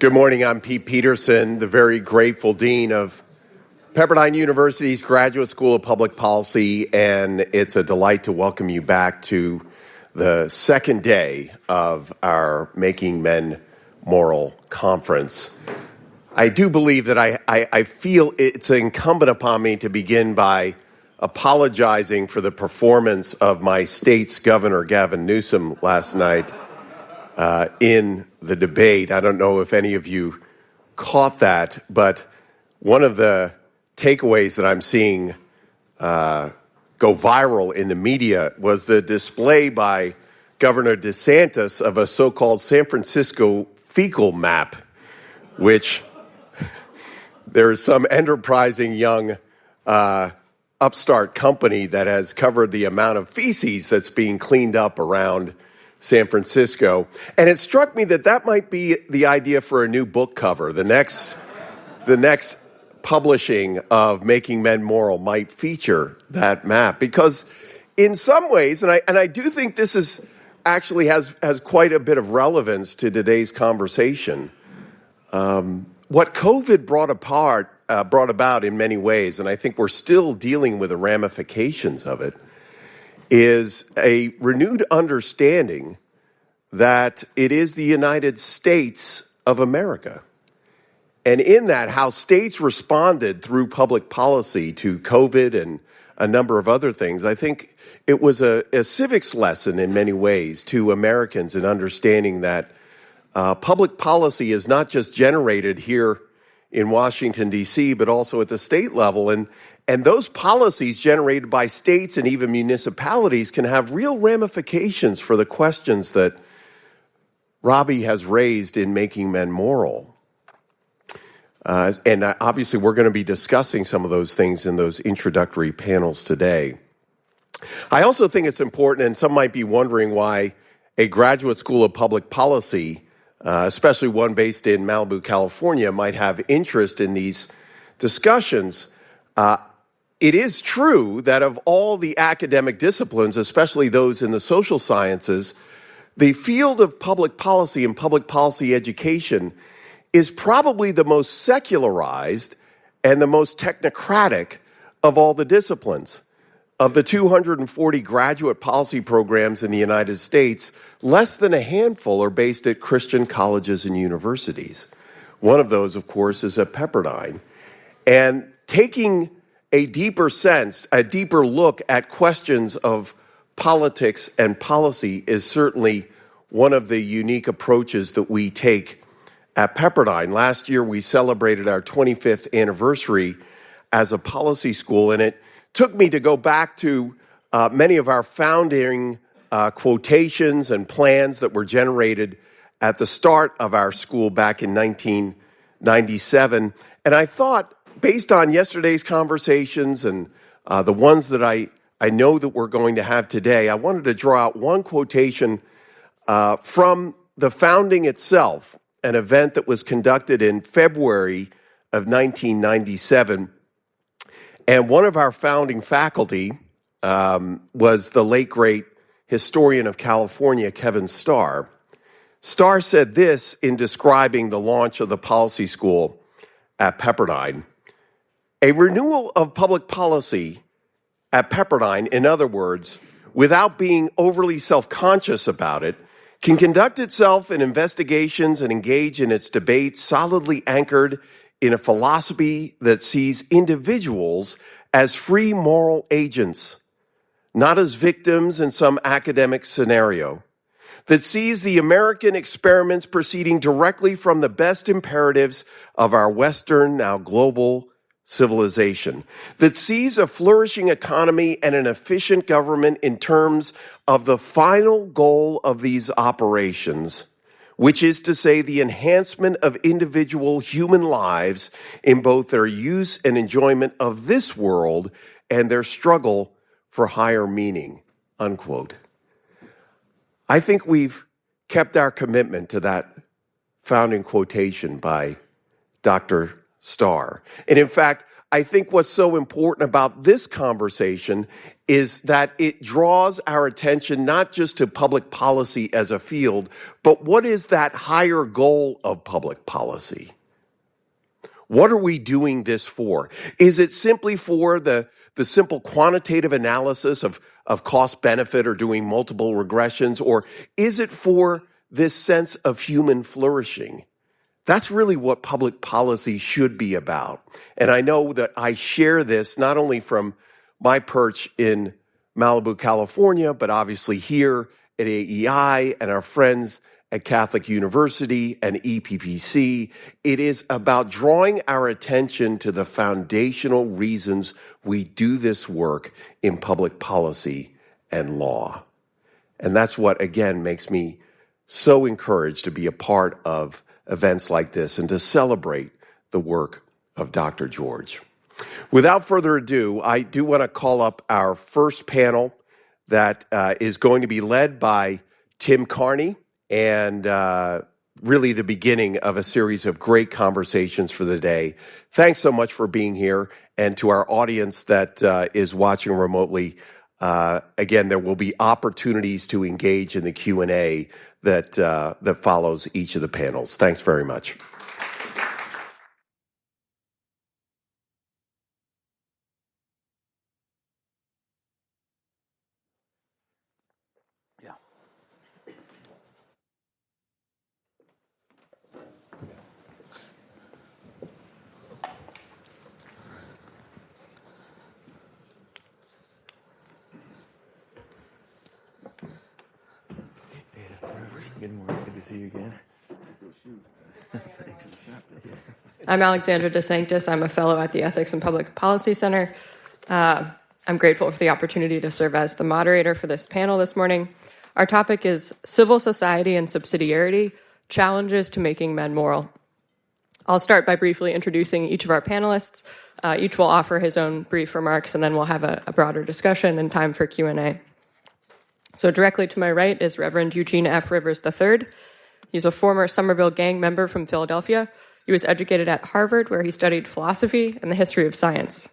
Good morning. I'm Pete Peterson, the very grateful dean of Pepperdine University's Graduate School of Public Policy, and it's a delight to welcome you back to the second day of our Making Men Moral conference. I do believe that I feel it's incumbent upon me to begin by apologizing for the performance of my state's governor, Gavin Newsom, last night in the debate. I don't know if any of you caught that, but one of the takeaways that I'm seeing go viral in the media was the display by Governor DeSantis of a so-called San Francisco fecal map, which there is some enterprising young upstart company that has covered the amount of feces that's being cleaned up around San Francisco. And it struck me that that might be the idea for a new book cover. The next publishing of Making Men Moral might feature that map, because in some ways, and I do think this is actually has quite a bit of relevance to today's conversation. What COVID brought about in many ways, and I think we're still dealing with the ramifications of it, is a renewed understanding that it is the United States of America. And in that, how states responded through public policy to COVID and a number of other things, I think it was a civics lesson in many ways to Americans in understanding that public policy is not just generated here in Washington, D.C., but also at the state level. And those policies generated by states and even municipalities can have real ramifications for the questions that Robbie has raised in Making Men Moral. And obviously, we're going to be discussing some of those things in those introductory panels today. I also think it's important, and some might be wondering why a graduate school of public policy, especially one based in Malibu, California, might have interest in these discussions. It is true that of all the academic disciplines, especially those in the social sciences, the field of public policy and public policy education is probably the most secularized and the most technocratic of all the disciplines. Of the 240 graduate policy programs in the United States, less than a handful are based at Christian colleges and universities. One of those, of course, is at Pepperdine. And taking a deeper look at questions of politics and policy is certainly one of the unique approaches that we take at Pepperdine. Last year, we celebrated our 25th anniversary as a policy school, and it took me to go back to many of our founding quotations and plans that were generated at the start of our school back in 1997. And I thought, based on yesterday's conversations and the ones that I know that we're going to have today, I wanted to draw out one quotation from the founding itself, an event that was conducted in February of 1997. And one of our founding faculty was the late, great historian of California, Kevin Starr. Starr said this in describing the launch of the policy school at Pepperdine: a renewal of public policy at Pepperdine, in other words, without being overly self-conscious about it, can conduct itself in investigations and engage in its debates solidly anchored in a philosophy that sees individuals as free moral agents, not as victims in some academic scenario, that sees the American experiments proceeding directly from the best imperatives of our Western, now global, civilization, that sees a flourishing economy and an efficient government in terms of the final goal of these operations, which is to say the enhancement of individual human lives in both their use and enjoyment of this world and their struggle for higher meaning, unquote. I think we've kept our commitment to that founding quotation by Dr. Starr. And in fact, I think what's so important about this conversation is that it draws our attention not just to public policy as a field, but what is that higher goal of public policy? What are we doing this for? Is it simply for the simple quantitative analysis of cost benefit or doing multiple regressions? Or is it for this sense of human flourishing? That's really what public policy should be about. And I know that I share this not only from my perch in Malibu, California, but obviously here at AEI and our friends at Catholic University and EPPC. It is about drawing our attention to the foundational reasons we do this work in public policy and law. And that's what, again, makes me so encouraged to be a part of events like this and to celebrate the work of Dr. George. Without further ado, I do want to call up our first panel that is going to be led by Tim Carney, and really the beginning of a series of great conversations for the day. Thanks so much for being here, and to our audience that is watching remotely. Again, there will be opportunities to engage in the Q&A that follows each of the panels. Thanks very much. Good morning. Good to see you again. I'm Alexandra DeSanctis. I'm a fellow at the Ethics and Public Policy Center. I'm grateful for the opportunity to serve as the moderator for this panel this morning. Our topic is Civil Society and Subsidiarity, Challenges to Making Men Moral. I'll start by briefly introducing each of our panelists. Each will offer his own brief remarks, and then we'll have a broader discussion and time for Q&A. So directly to my right is Reverend Eugene F. Rivers III. He's a former Somerville Gang member from Philadelphia. He was educated at Harvard, where he studied philosophy and the history of science.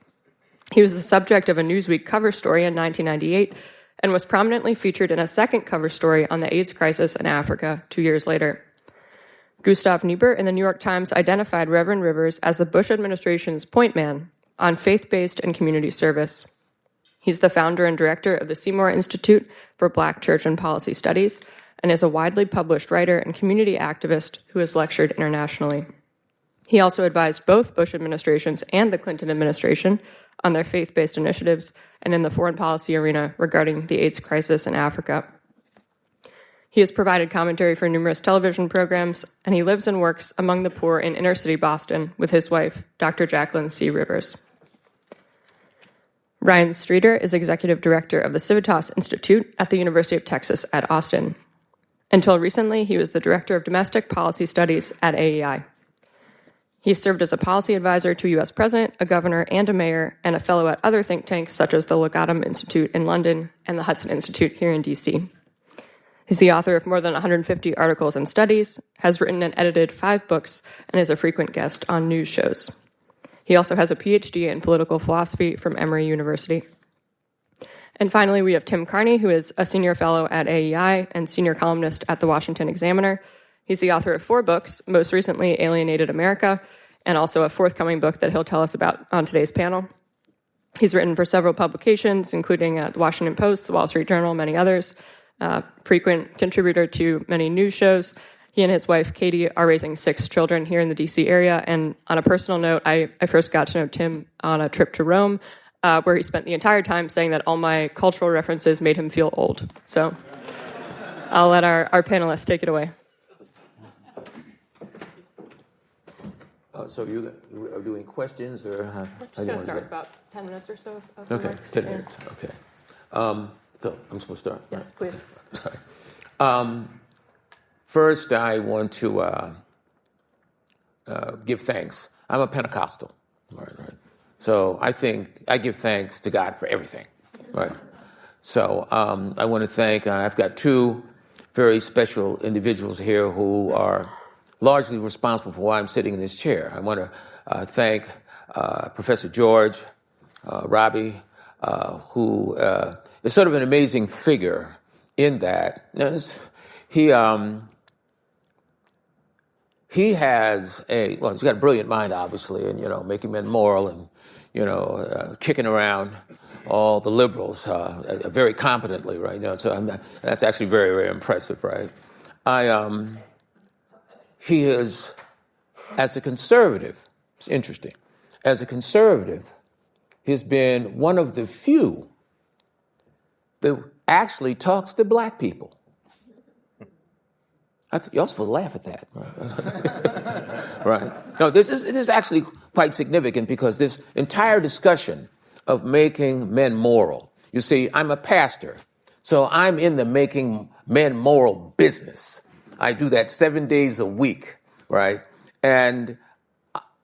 He was the subject of a Newsweek cover story in 1998 and was prominently featured in a second cover story on the AIDS crisis in Africa 2 years later. Gustav Niebuhr in the New York Times identified Reverend Rivers as the Bush administration's point man on faith-based and community service. He's the founder and director of the Seymour Institute for Black Church and Policy Studies and is a widely published writer and community activist who has lectured internationally. He also advised both Bush administrations and the Clinton administration on their faith-based initiatives and in the foreign policy arena regarding the AIDS crisis in Africa. He has provided commentary for numerous television programs, and he lives and works among the poor in inner-city Boston with his wife, Dr. Jacqueline C. Rivers. Ryan Streeter is executive director of the Civitas Institute at the University of Texas at Austin. Until recently, he was the director of domestic policy studies at AEI. He served as a policy advisor to a U.S. president, a governor, and a mayor, and a fellow at other think tanks such as the Legatum Institute in London and the Hudson Institute here in D.C. He's the author of more than 150 articles and studies, has written and edited 5 books, and is a frequent guest on news shows. He also has a PhD in political philosophy from Emory University. And finally, we have Tim Carney, who is a senior fellow at AEI and senior columnist at the Washington Examiner. He's the author of 4 books, most recently Alienated America, and also a forthcoming book that he'll tell us about on today's panel. He's written for several publications, including the Washington Post, the Wall Street Journal, many others, frequent contributor to many news shows. He and his wife, Katie, are raising 6 children here in the D.C. area. And on a personal note, I first got to know Tim on a trip to Rome, where he spent the entire time saying that all my cultural references made him feel old. So I'll let our panelists take it away. So you are doing questions, or how? We're just going to start with about 10 minutes or so. Okay, remarks. 10 minutes. Okay. So I'm supposed to start. Yes, please. First, I want to give thanks. I'm a Pentecostal, right? So I think I give thanks to God for everything, right? So I want to thank. I've got 2 very special individuals here who are largely responsible for why I'm sitting in this chair. I want to thank Professor George, Robbie, who is sort of an amazing figure in that. He has he's got a brilliant mind, obviously, and, making men moral and, kicking around all the liberals very competently, right? So that's actually very, very impressive, right? He is, as a conservative, it's interesting, as a conservative, he's been one of the few that actually talks to black people. You're supposed to laugh at that, right? Right. No, this is actually quite significant because this entire discussion of making men moral. You see, I'm a pastor, so I'm in the making men moral business. I do that 7 days a week, right? And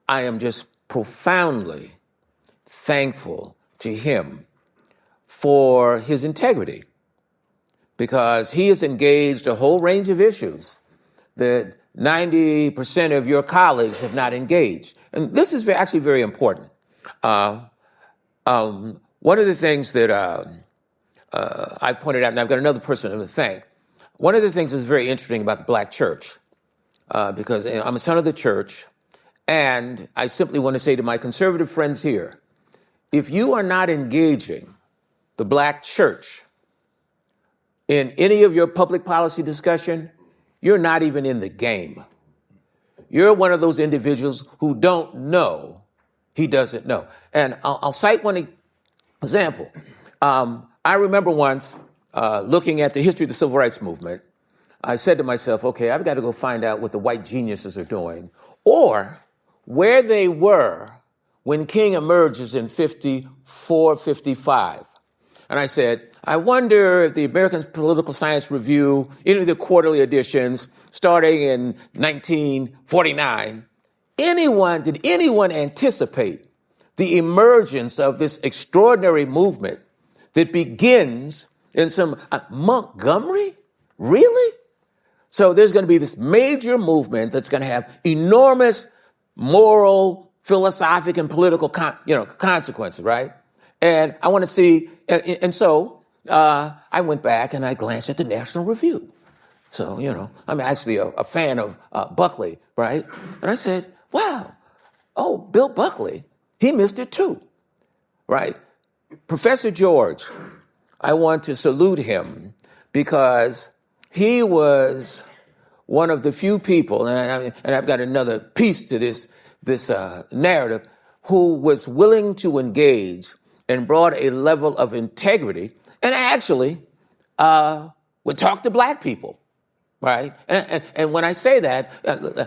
I am just profoundly thankful to him for his integrity because he has engaged a whole range of issues that 90% of your colleagues have not engaged. And this is actually very important. One of the things that I pointed out, and I've got another person to thank, one of the things that's very interesting about the black church, because I'm a son of the church, and I simply want to say to my conservative friends here, if you are not engaging the black church in any of your public policy discussion, you're not even in the game. You're one of those individuals who don't know he doesn't know. And I'll cite one example. I remember once looking at the history of the civil rights movement, I said to myself, okay, I've got to go find out what the white geniuses are doing or where they were when King emerges in 54, 55. And I said, I wonder if the American Political Science Review, any of the quarterly editions, starting in 1949, did anyone anticipate the emergence of this extraordinary movement that begins in some Montgomery? Really? So there's going to be this major movement that's going to have enormous moral, philosophic, and political consequences, right? And I want to see, and so I went back and I glanced at the National Review. So, I'm actually a fan of Buckley, right? And I said, wow, Bill Buckley, he missed it too, right? Professor George, I want to salute him because he was one of the few people, and I've got another piece to this narrative, who was willing to engage and brought a level of integrity and actually would talk to black people, right? And when I say that,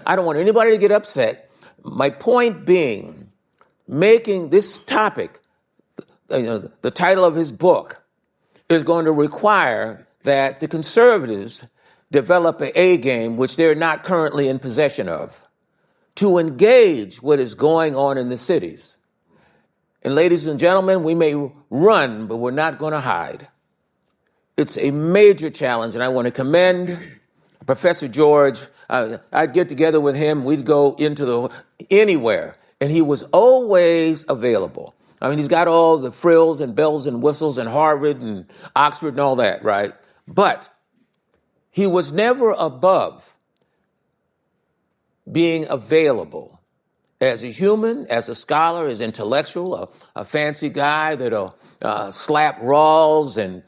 I don't want anybody to get upset. My point being, making this topic, the title of his book, is going to require that the conservatives develop an A game, which they're not currently in possession of, to engage what is going on in the cities. And ladies and gentlemen, we may run, but we're not going to hide. It's a major challenge, and I want to commend Professor George. I'd get together with him. We'd go into anywhere, and he was always available. I mean, he's got all the frills and bells and whistles and Harvard and Oxford and all that, right? But he was never above being available as a human, as a scholar, as intellectual, a fancy guy that'll slap Rawls and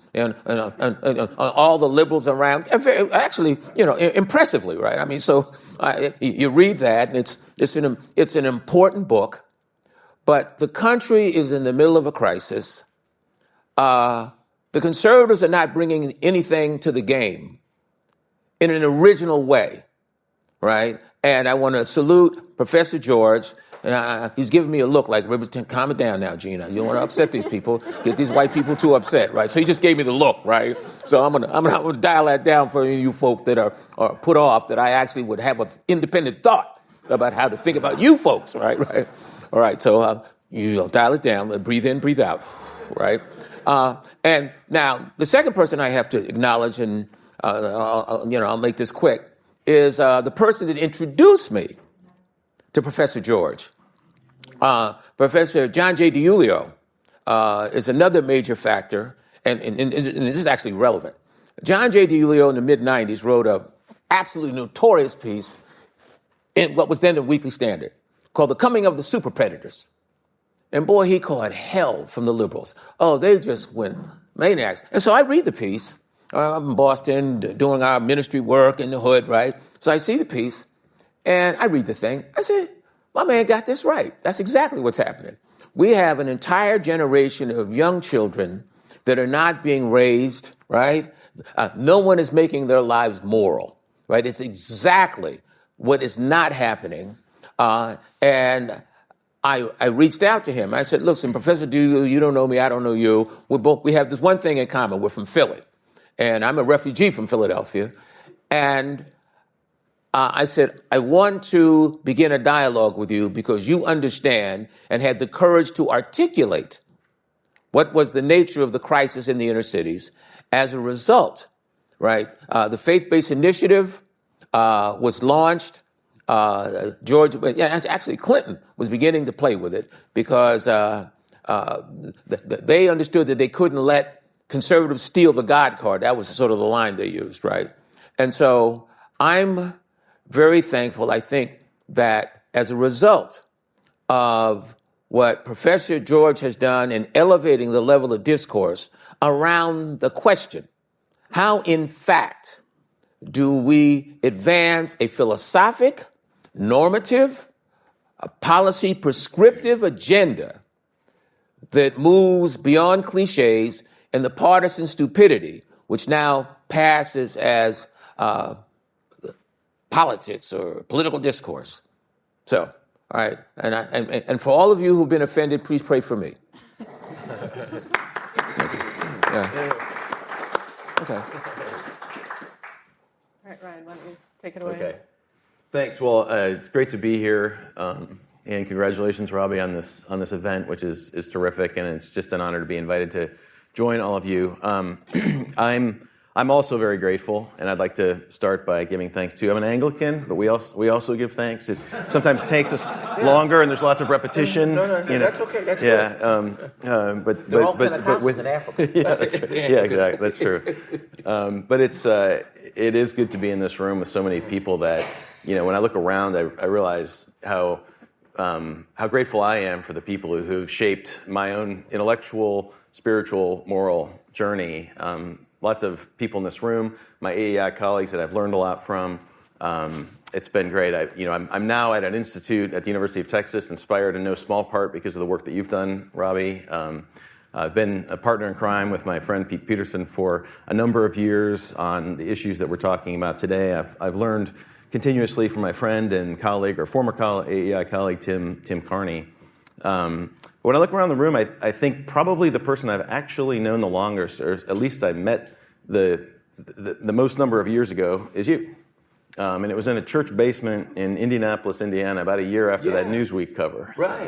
all the liberals around. Actually, impressively, right? I mean, so you read that, and it's an important book. But the country is in the middle of a crisis. The conservatives are not bringing anything to the game in an original way, right? And I want to salute Professor George. And he's giving me a look like, calm it down now, Gina. You don't want to upset these people, get these white people too upset, right? So he just gave me the look, right? So I'm gonna dial that down for you folk that are put off, that I actually would have an independent thought about how to think about you folks, right? All right, so you dial it down, breathe in, breathe out, right? And now the second person I have to acknowledge, and I'll make this quick, is the person that introduced me to Professor George. Professor John J. DiIulio is another major factor, and this is actually relevant. John J. DiIulio in the mid-'90s wrote a absolutely notorious piece in what was then the Weekly Standard called The Coming of the Super Predators. And boy, he caught hell from the liberals. Oh, they just went maniacs. And so I read the piece. I'm in Boston doing our ministry work in the hood, right? So I see the piece, and I read the thing. I say, my man got this right. That's exactly what's happening. We have an entire generation of young children that are not being raised, right? No one is making their lives moral, right? It's exactly what is not happening. And I reached out to him. I said, listen, Professor DiIulio, you don't know me, I don't know you. We have this one thing in common. We're from Philly. And I'm a refugee from Philadelphia. And I said, I want to begin a dialogue with you because you understand and had the courage to articulate what was the nature of the crisis in the inner cities. As a result, right, the faith-based initiative was launched. Actually Clinton was beginning to play with it because they understood that they couldn't let conservatives steal the God card. That was sort of the line they used, right? And so I'm very thankful, I think, that as a result of what Professor George has done in elevating the level of discourse around the question, how in fact do we advance a philosophic, normative, a policy prescriptive agenda that moves beyond cliches and the partisan stupidity, which now passes as politics or political discourse. So, all right, and for all of you who've been offended, please pray for me. Thank you. Yeah. Okay. All right, Ryan, why don't you take it away? Okay. Thanks. Well, it's great to be here, and congratulations, Robbie, on this event, which is terrific, and it's just an honor to be invited to join all of you. I'm also very grateful, and I'd like to start by giving thanks to. I'm an Anglican, but we also give thanks. It sometimes takes us longer, and there's lots of repetition. No, that's okay. That's good. But They're all Pentecostals with in Africa. yeah, that's right. Yeah, exactly. That's true. But it is good to be in this room with so many people that, when I look around, I realize how grateful I am for the people who've shaped my own intellectual, spiritual, moral journey. Lots of people in this room, my AEI colleagues that I've learned a lot from. It's been great. I'm now at an institute at the University of Texas, inspired in no small part because of the work that you've done, Robbie. I've been a partner in crime with my friend Pete Peterson for a number of years on the issues that we're talking about today. I've learned continuously from my friend and colleague, or former AEI colleague, Tim Carney. When I look around the room, I think probably the person I've actually known the longest, or at least I met the most number of years ago, is you. And it was in a church basement in Indianapolis, Indiana, about a year after that Newsweek cover. Right.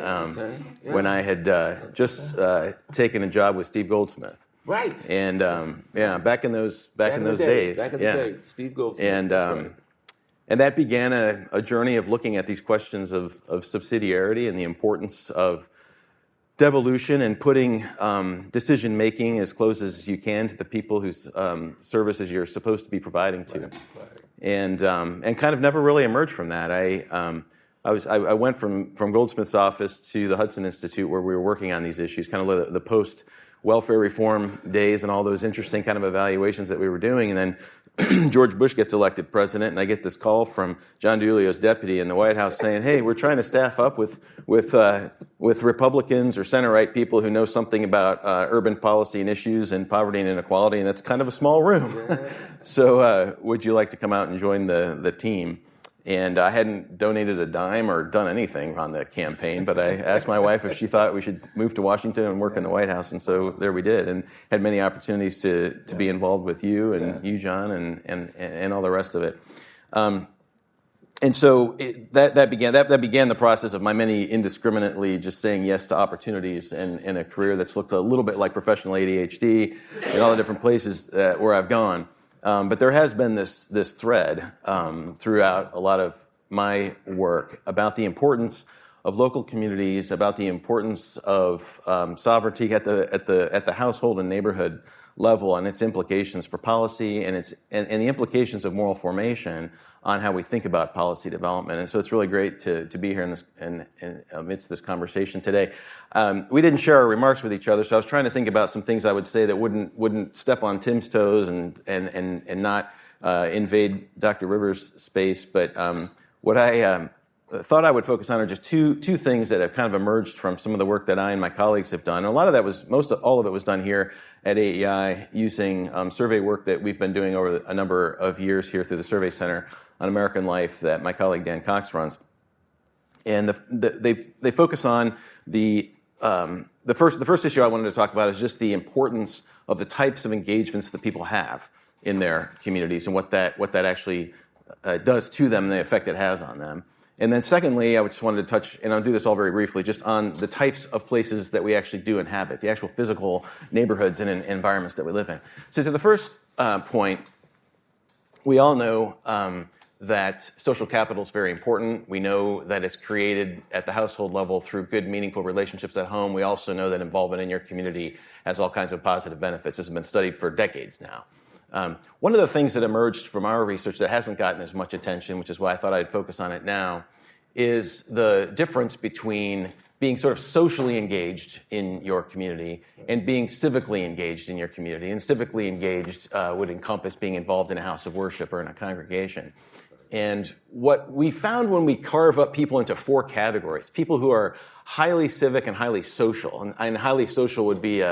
When I had just taken a job with Steve Goldsmith. Right. And back in those days. Back in the day, Steve Goldsmith. And that began a journey of looking at these questions of subsidiarity and the importance of devolution and putting decision-making as close as you can to the people whose services you're supposed to be providing to. Right. And kind of never really emerged from that. I went from Goldsmith's office to the Hudson Institute, where we were working on these issues, kind of the post-welfare reform days and all those interesting kind of evaluations that we were doing. And then George Bush gets elected president, and I get this call from John DiIulio's deputy in the White House saying, "Hey, we're trying to staff up with Republicans or center-right people who know something about urban policy and issues and poverty and inequality, and it's kind of a small room. So would you like to come out and join the team?" And I hadn't donated a dime or done anything on the campaign, but I asked my wife if she thought we should move to Washington and work in the White House, and so there we did, and had many opportunities to be involved with you and you, John, and all the rest of it. And so that began the process of my many indiscriminately just saying yes to opportunities and a career that's looked a little bit like professional ADHD in all the different places where I've gone. But there has been this thread throughout a lot of my work about the importance of local communities, about the importance of sovereignty at the household and neighborhood level, and its implications for policy, and the implications of moral formation on how we think about policy development. And so it's really great to be here amidst this conversation today. We didn't share our remarks with each other, so I was trying to think about some things I would say that wouldn't step on Tim's toes and not invade Dr. Rivers' space. But what I thought I would focus on are just two things that have kind of emerged from some of the work that I and my colleagues have done. And a lot of that all of it was done here at AEI using survey work that we've been doing over a number of years here through the Survey Center on American Life that my colleague Dan Cox runs. And they focus on the first issue I wanted to talk about is just the importance of the types of engagements that people have in their communities and what that actually does to them and the effect it has on them. And then secondly, I just wanted to touch, and I'll do this all very briefly, just on the types of places that we actually do inhabit, the actual physical neighborhoods and environments that we live in. So to the first point, we all know that social capital is very important. We know that it's created at the household level through good, meaningful relationships at home. We also know that involvement in your community has all kinds of positive benefits. This has been studied for decades now. One of the things that emerged from our research that hasn't gotten as much attention, which is why I thought I'd focus on it now, is the difference between being sort of socially engaged in your community and being civically engaged in your community. And civically engaged would encompass being involved in a house of worship or in a congregation. And what we found when we carve up people into four categories, people who are highly civic and highly social, and highly social would be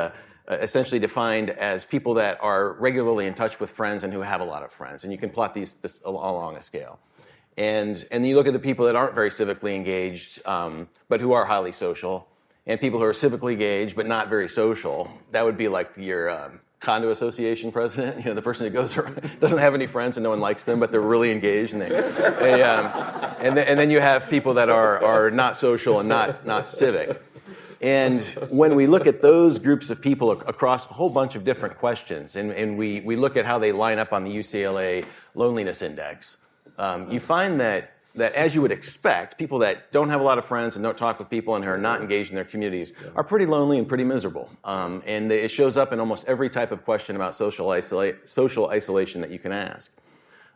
essentially defined as people that are regularly in touch with friends and who have a lot of friends. And you can plot this along a scale. And you look at the people that aren't very civically engaged, but who are highly social, and people who are civically engaged but not very social. That would be like your condo association president, the person that goes around, doesn't have any friends and no one likes them, but they're really engaged. And then you have people that are not social and not civic. And when we look at those groups of people across a whole bunch of different questions, and we look at how they line up on the UCLA Loneliness Index, you find that as you would expect, people that don't have a lot of friends and don't talk with people and who are not engaged in their communities are pretty lonely and pretty miserable. And it shows up in almost every type of question about social isolation that you can ask.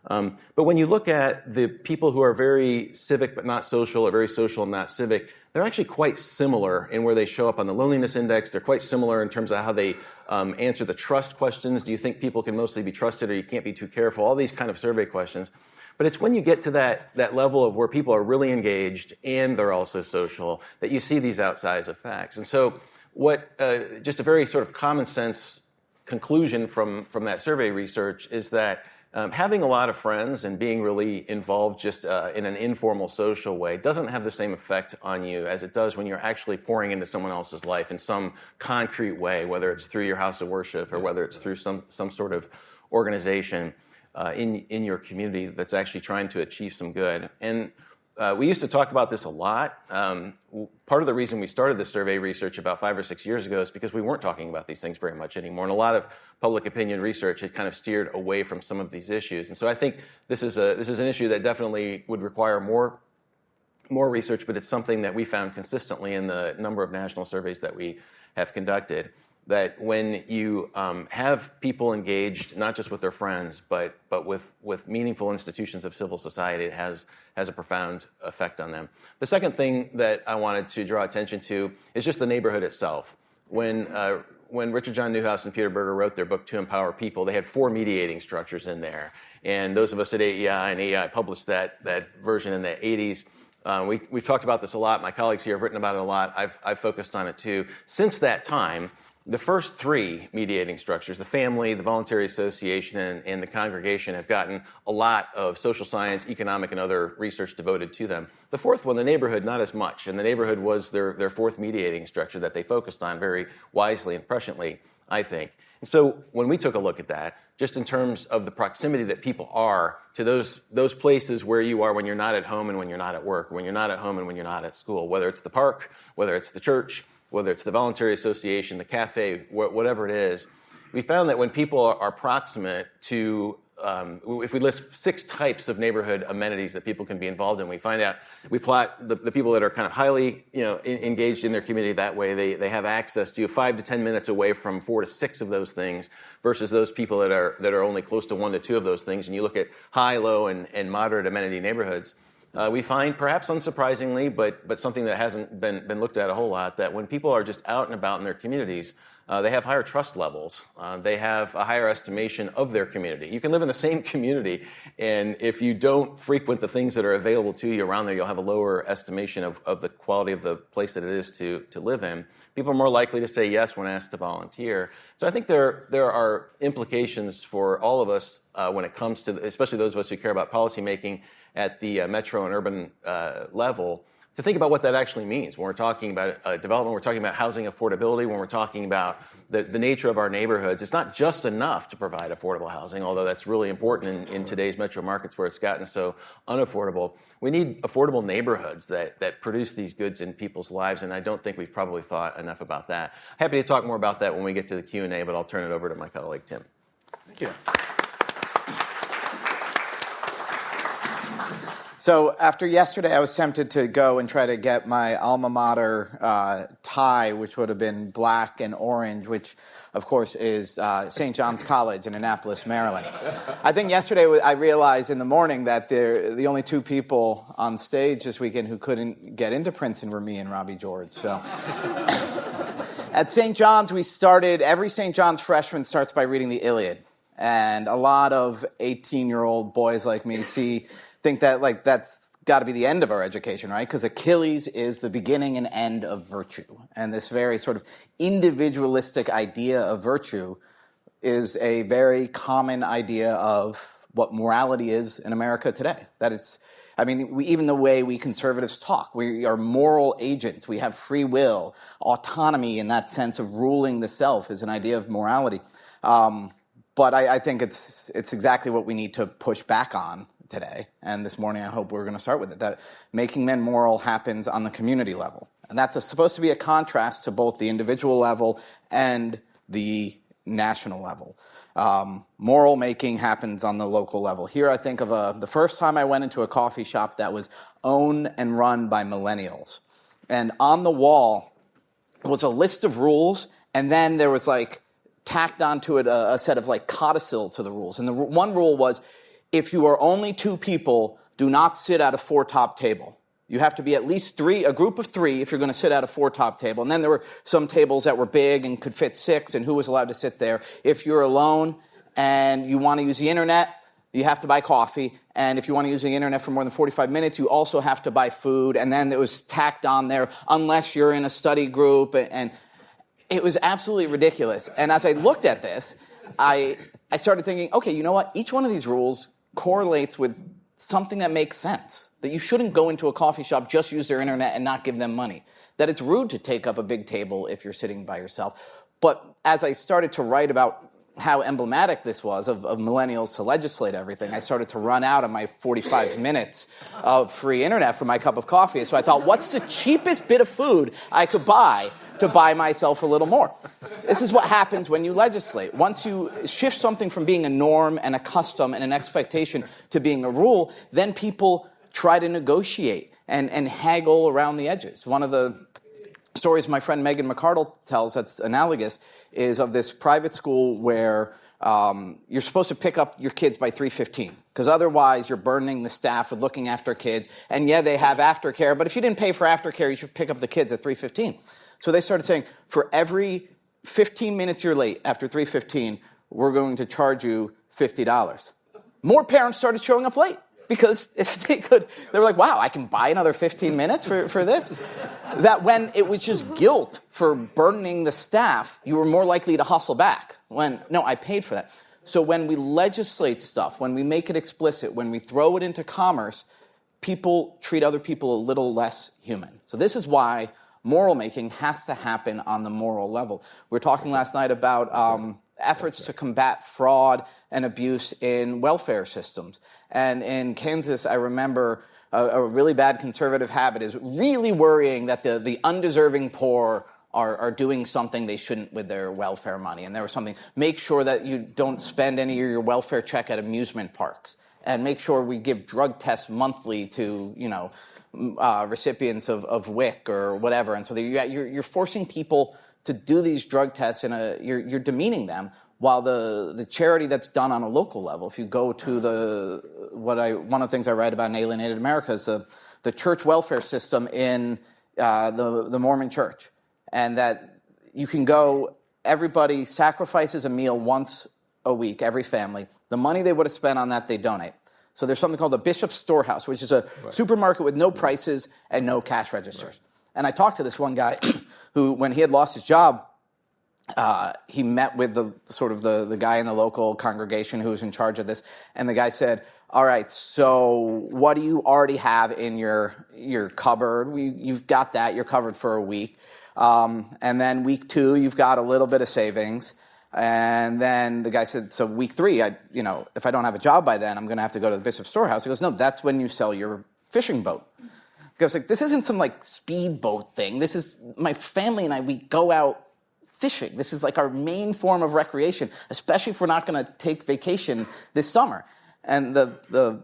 But when you look at the people who are very civic but not social, or very social and not civic, they're actually quite similar in where they show up on the loneliness index. They're quite similar in terms of how they answer the trust questions. Do you think people can mostly be trusted, or you can't be too careful? All these kind of survey questions. But it's when you get to that level of where people are really engaged and they're also social that you see these outsized effects. And so just a very sort of common sense conclusion from that survey research is that having a lot of friends and being really involved just in an informal social way doesn't have the same effect on you as it does when you're actually pouring into someone else's life in some concrete way, whether it's through your house of worship or whether it's through some sort of organization in your community that's actually trying to achieve some good. And we used to talk about this a lot. Part of the reason we started this survey research about 5 or 6 years ago is because we weren't talking about these things very much anymore. And a lot of public opinion research had kind of steered away from some of these issues. And so I think this is an issue that definitely would require more research, but it's something that we found consistently in the number of national surveys that we have conducted, that when you have people engaged, not just with their friends, but with meaningful institutions of civil society, it has a profound effect on them. The second thing that I wanted to draw attention to is just the neighborhood itself. When Richard John Neuhaus and Peter Berger wrote their book, To Empower People, they had 4 mediating structures in there. And those of us at AEI, and AEI published that version in the 80s, we've talked about this a lot. My colleagues here have written about it a lot. I've focused on it too. Since that time, the first 3 mediating structures, the family, the voluntary association, and the congregation, have gotten a lot of social science, economic, and other research devoted to them. The fourth one, the neighborhood, not as much. And the neighborhood was their 4th mediating structure that they focused on very wisely and presciently, I think. And so when we took a look at that, just in terms of the proximity that people are to those places where you are when you're not at home and when you're not at work, when you're not at home and when you're not at school, whether it's the park, whether it's the church, whether it's the voluntary association, the cafe, whatever it is, we found that when people are proximate to if we list 6 types of neighborhood amenities that people can be involved in, we plot the people that are kind of highly, engaged in their community that way. They have access to 5 to 10 minutes away from 4 to 6 of those things, versus those people that are only close to 1 to 2 of those things. And you look at high, low, and moderate amenity neighborhoods. We find, perhaps unsurprisingly, but something that hasn't been looked at a whole lot, that when people are just out and about in their communities, they have higher trust levels. They have a higher estimation of their community. You can live in the same community, and if you don't frequent the things that are available to you around there, you'll have a lower estimation of the quality of the place that it is to live in. People are more likely to say yes when asked to volunteer. So I think there are implications for all of us when it comes to, especially those of us who care about policymaking at the metro and urban level, to think about what that actually means. When we're talking about development, we're talking about housing affordability, when we're talking about the nature of our neighborhoods, it's not just enough to provide affordable housing, although that's really important in today's metro markets where it's gotten so unaffordable. We need affordable neighborhoods that produce these goods in people's lives, and I don't think we've probably thought enough about that. Happy to talk more about that when we get to the Q&A, but I'll turn it over to my colleague, Tim. Thank you. So after yesterday, I was tempted to go and try to get my alma mater tie, which would have been black and orange, which, of course, is St. John's College in Annapolis, Maryland. I think yesterday I realized in the morning that the only 2 people on stage this weekend who couldn't get into Princeton were me and Robbie George. So at St. John's, every St. John's freshman starts by reading the Iliad. And a lot of 18-year-old boys like me think that that's got to be the end of our education, right? Because Achilles is the beginning and end of virtue. And this very sort of individualistic idea of virtue is a very common idea of what morality is in America today. That it's, even the way we conservatives talk, we are moral agents. We have free will. Autonomy in that sense of ruling the self is an idea of morality. But I think it's exactly what we need to push back on today. And this morning, I hope we're going to start with it, that making men moral happens on the community level. And that's supposed to be a contrast to both the individual level and the national level. Moral making happens on the local level. Here I think of the first time I went into a coffee shop that was owned and run by millennials. And on the wall was a list of rules, and then there was tacked onto it a set of codicil to the rules. And the one rule was, if you are only 2 people, do not sit at a 4-top table. You have to be at least 3, a group of 3, if you're going to sit at a 4-top table. And then there were some tables that were big and could fit 6, and who was allowed to sit there. If you're alone and you want to use the internet, you have to buy coffee. And if you want to use the internet for more than 45 minutes, you also have to buy food. And then it was tacked on there, unless you're in a study group. And it was absolutely ridiculous. And as I looked at this, I started thinking, okay, you know what? Each one of these rules correlates with something that makes sense. That you shouldn't go into a coffee shop, just use their internet, and not give them money. That it's rude to take up a big table if you're sitting by yourself. But as I started to write about how emblematic this was of millennials to legislate everything, I started to run out of my 45 minutes of free internet for my cup of coffee. So I thought, what's the cheapest bit of food I could buy to buy myself a little more? This is what happens when you legislate. Once you shift something from being a norm and a custom and an expectation to being a rule, then people try to negotiate and haggle around the edges. One of the stories my friend Megan McCardle tells that's analogous is of this private school where you're supposed to pick up your kids by 3:15 because otherwise you're burdening the staff with looking after kids. And yeah, they have aftercare, but if you didn't pay for aftercare, you should pick up the kids at 3:15. So they started saying, for every 15 minutes you're late after 3:15, we're going to charge you $50. More parents started showing up late. Because if they could, they were like, wow, I can buy another 15 minutes for this? That when it was just guilt for burdening the staff, you were more likely to hustle back. No, I paid for that. So when we legislate stuff, when we make it explicit, when we throw it into commerce, people treat other people a little less human. So this is why moral making has to happen on the moral level. We were talking last night about efforts to combat fraud and abuse in welfare systems. And in Kansas, I remember a really bad conservative habit is really worrying that the undeserving poor are doing something they shouldn't with their welfare money. And there was something, make sure that you don't spend any of your welfare check at amusement parks. And make sure we give drug tests monthly to, recipients of WIC or whatever. And so you're forcing people to do these drug tests, you're demeaning them. While the charity that's done on a local level, if you go to one of the things I write about in Alienated America is the church welfare system in the Mormon church. And that you can go, everybody sacrifices a meal once a week, every family. The money they would have spent on that, they donate. So there's something called the Bishop's Storehouse, which is a supermarket with no prices and no cash registers. Right. And I talked to this one guy who, when he had lost his job, he met with the guy in the local congregation who was in charge of this, and the guy said, all right, so what do you already have in your cupboard? You've got that. You're covered for a week. And then week 2, you've got a little bit of savings. And then the guy said, so week 3, if I don't have a job by then, I'm going to have to go to the Bishop's Storehouse. He goes, no, that's when you sell your fishing boat. I was like, this isn't some speedboat thing. This is my family and I, we go out fishing. This is our main form of recreation, especially if we're not going to take vacation this summer. And the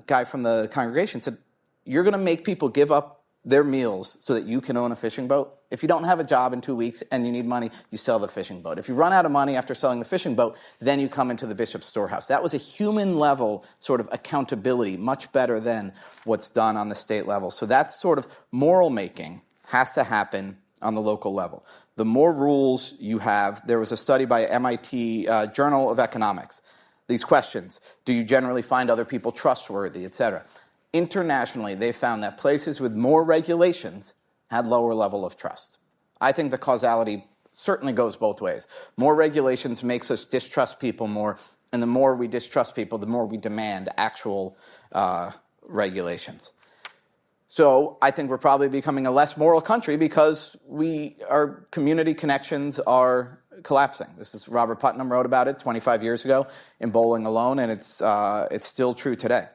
guy from the congregation said, you're going to make people give up their meals so that you can own a fishing boat? If you don't have a job in 2 weeks and you need money, you sell the fishing boat. If you run out of money after selling the fishing boat, then you come into the Bishop's Storehouse. That was a human level sort of accountability, much better than what's done on the state level. So that sort of moral making has to happen on the local level. The more rules you have, there was a study by MIT Journal of Economics. These questions, do you generally find other people trustworthy, et cetera? Internationally, they found that places with more regulations had lower level of trust. I think the causality certainly goes both ways. More regulations makes us distrust people more, and the more we distrust people, the more we demand actual regulations. So I think we're probably becoming a less moral country because our community connections are collapsing. This is Robert Putnam wrote about it 25 years ago in Bowling Alone, and it's still true today.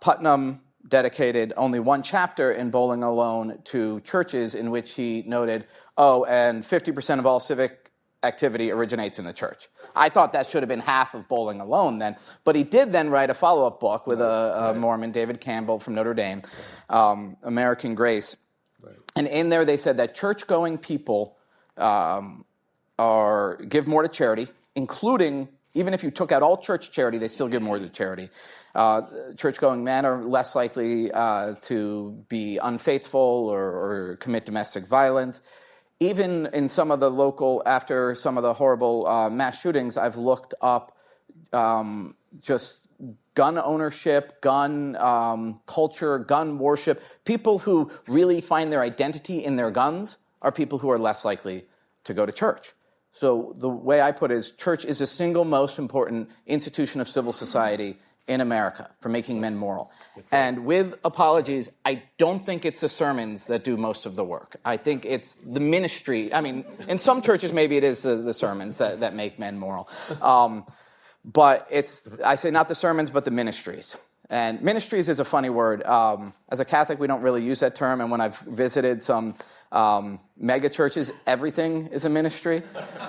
Putnam dedicated only one chapter in Bowling Alone to churches in which he noted, and 50% of all civic activity originates in the church. I thought that should have been half of Bowling Alone then, but he did then write a follow-up book with a Mormon, David Campbell from Notre Dame, American Grace. Right. And in there they said that church-going people give more to charity, including, even if you took out all church charity, they still give more to charity. Church-going men are less likely to be unfaithful or commit domestic violence. Even in some of the after some of the horrible mass shootings, I've looked up just gun ownership, gun culture, gun worship. People who really find their identity in their guns are people who are less likely to go to church. So the way I put it is, church is the single most important institution of civil society in America for making men moral. And with apologies, I don't think it's the sermons that do most of the work. I think it's the ministry. I mean, in some churches, maybe it is the sermons that make men moral. But I say not the sermons, but the ministries. And ministries is a funny word. As a Catholic, we don't really use that term. And when I've visited some mega churches, everything is a ministry.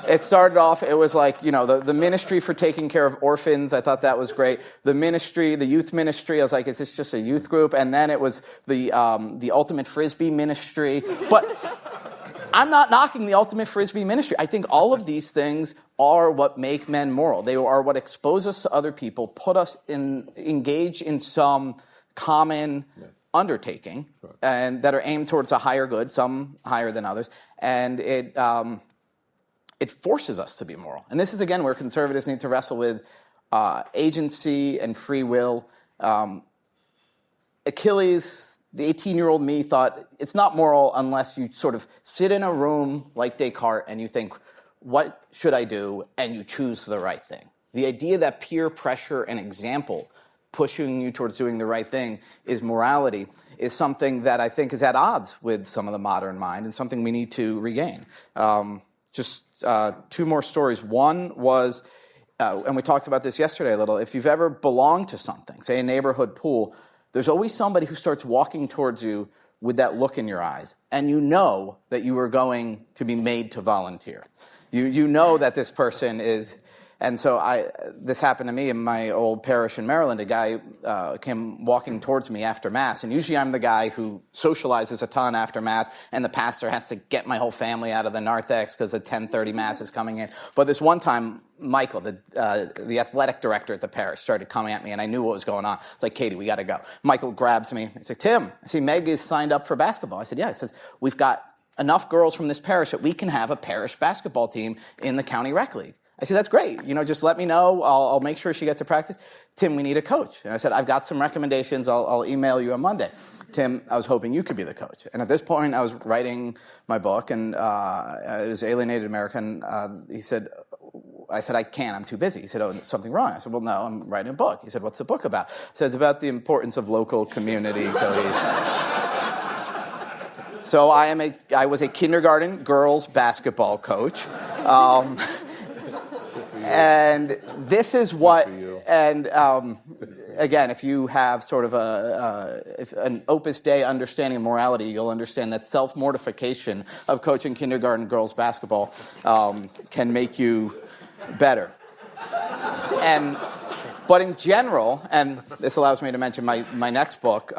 It started off, it was the ministry for taking care of orphans. I thought that was great. The ministry, the youth ministry, I was like, is this just a youth group? And then it was the ultimate Frisbee ministry. But I'm not knocking the ultimate Frisbee ministry. I think all of these things are what make men moral. They are what expose us to other people, put us engage in some common undertaking, and that are aimed towards a higher good, some higher than others, and it forces us to be moral. And this is, again, where conservatives need to wrestle with agency and free will. Achilles, the 18-year-old me, thought it's not moral unless you sort of sit in a room like Descartes and you think, what should I do? And you choose the right thing. The idea that peer pressure and example pushing you towards doing the right thing is morality is something that I think is at odds with some of the modern mind and something we need to regain. Just two more stories. One was, and we talked about this yesterday a little, if you've ever belonged to something, say a neighborhood pool, there's always somebody who starts walking towards you with that look in your eyes, and you know that you are going to be made to volunteer. You know that this person is, and so this happened to me in my old parish in Maryland. A guy came walking towards me after Mass, and usually I'm the guy who socializes a ton after Mass, and the pastor has to get my whole family out of the narthex because the 10:30 Mass is coming in. But this one time, Michael, the athletic director at the parish, started coming at me, and I knew what was going on. It's like, Katie, we got to go. Michael grabs me. He's like, Tim, I see Meg is signed up for basketball. I said, yeah. He says, we've got enough girls from this parish that we can have a parish basketball team in the county rec league. I said, that's great. Just let me know. I'll make sure she gets to practice. Tim, we need a coach. And I said, I've got some recommendations. I'll email you on Monday. Tim, I was hoping you could be the coach. And at this point, I was writing my book, and it was Alienated American. I said, I can't. I'm too busy. He said, oh, something wrong? I said, well, no, I'm writing a book. He said, what's the book about? I said, it's about the importance of local community cohesion. So I was a kindergarten girls basketball coach. And this is what, and again, if you have sort of an Opus Dei understanding of morality, you'll understand that self-mortification of coaching kindergarten girls basketball can make you better. But in general, and this allows me to mention my next book,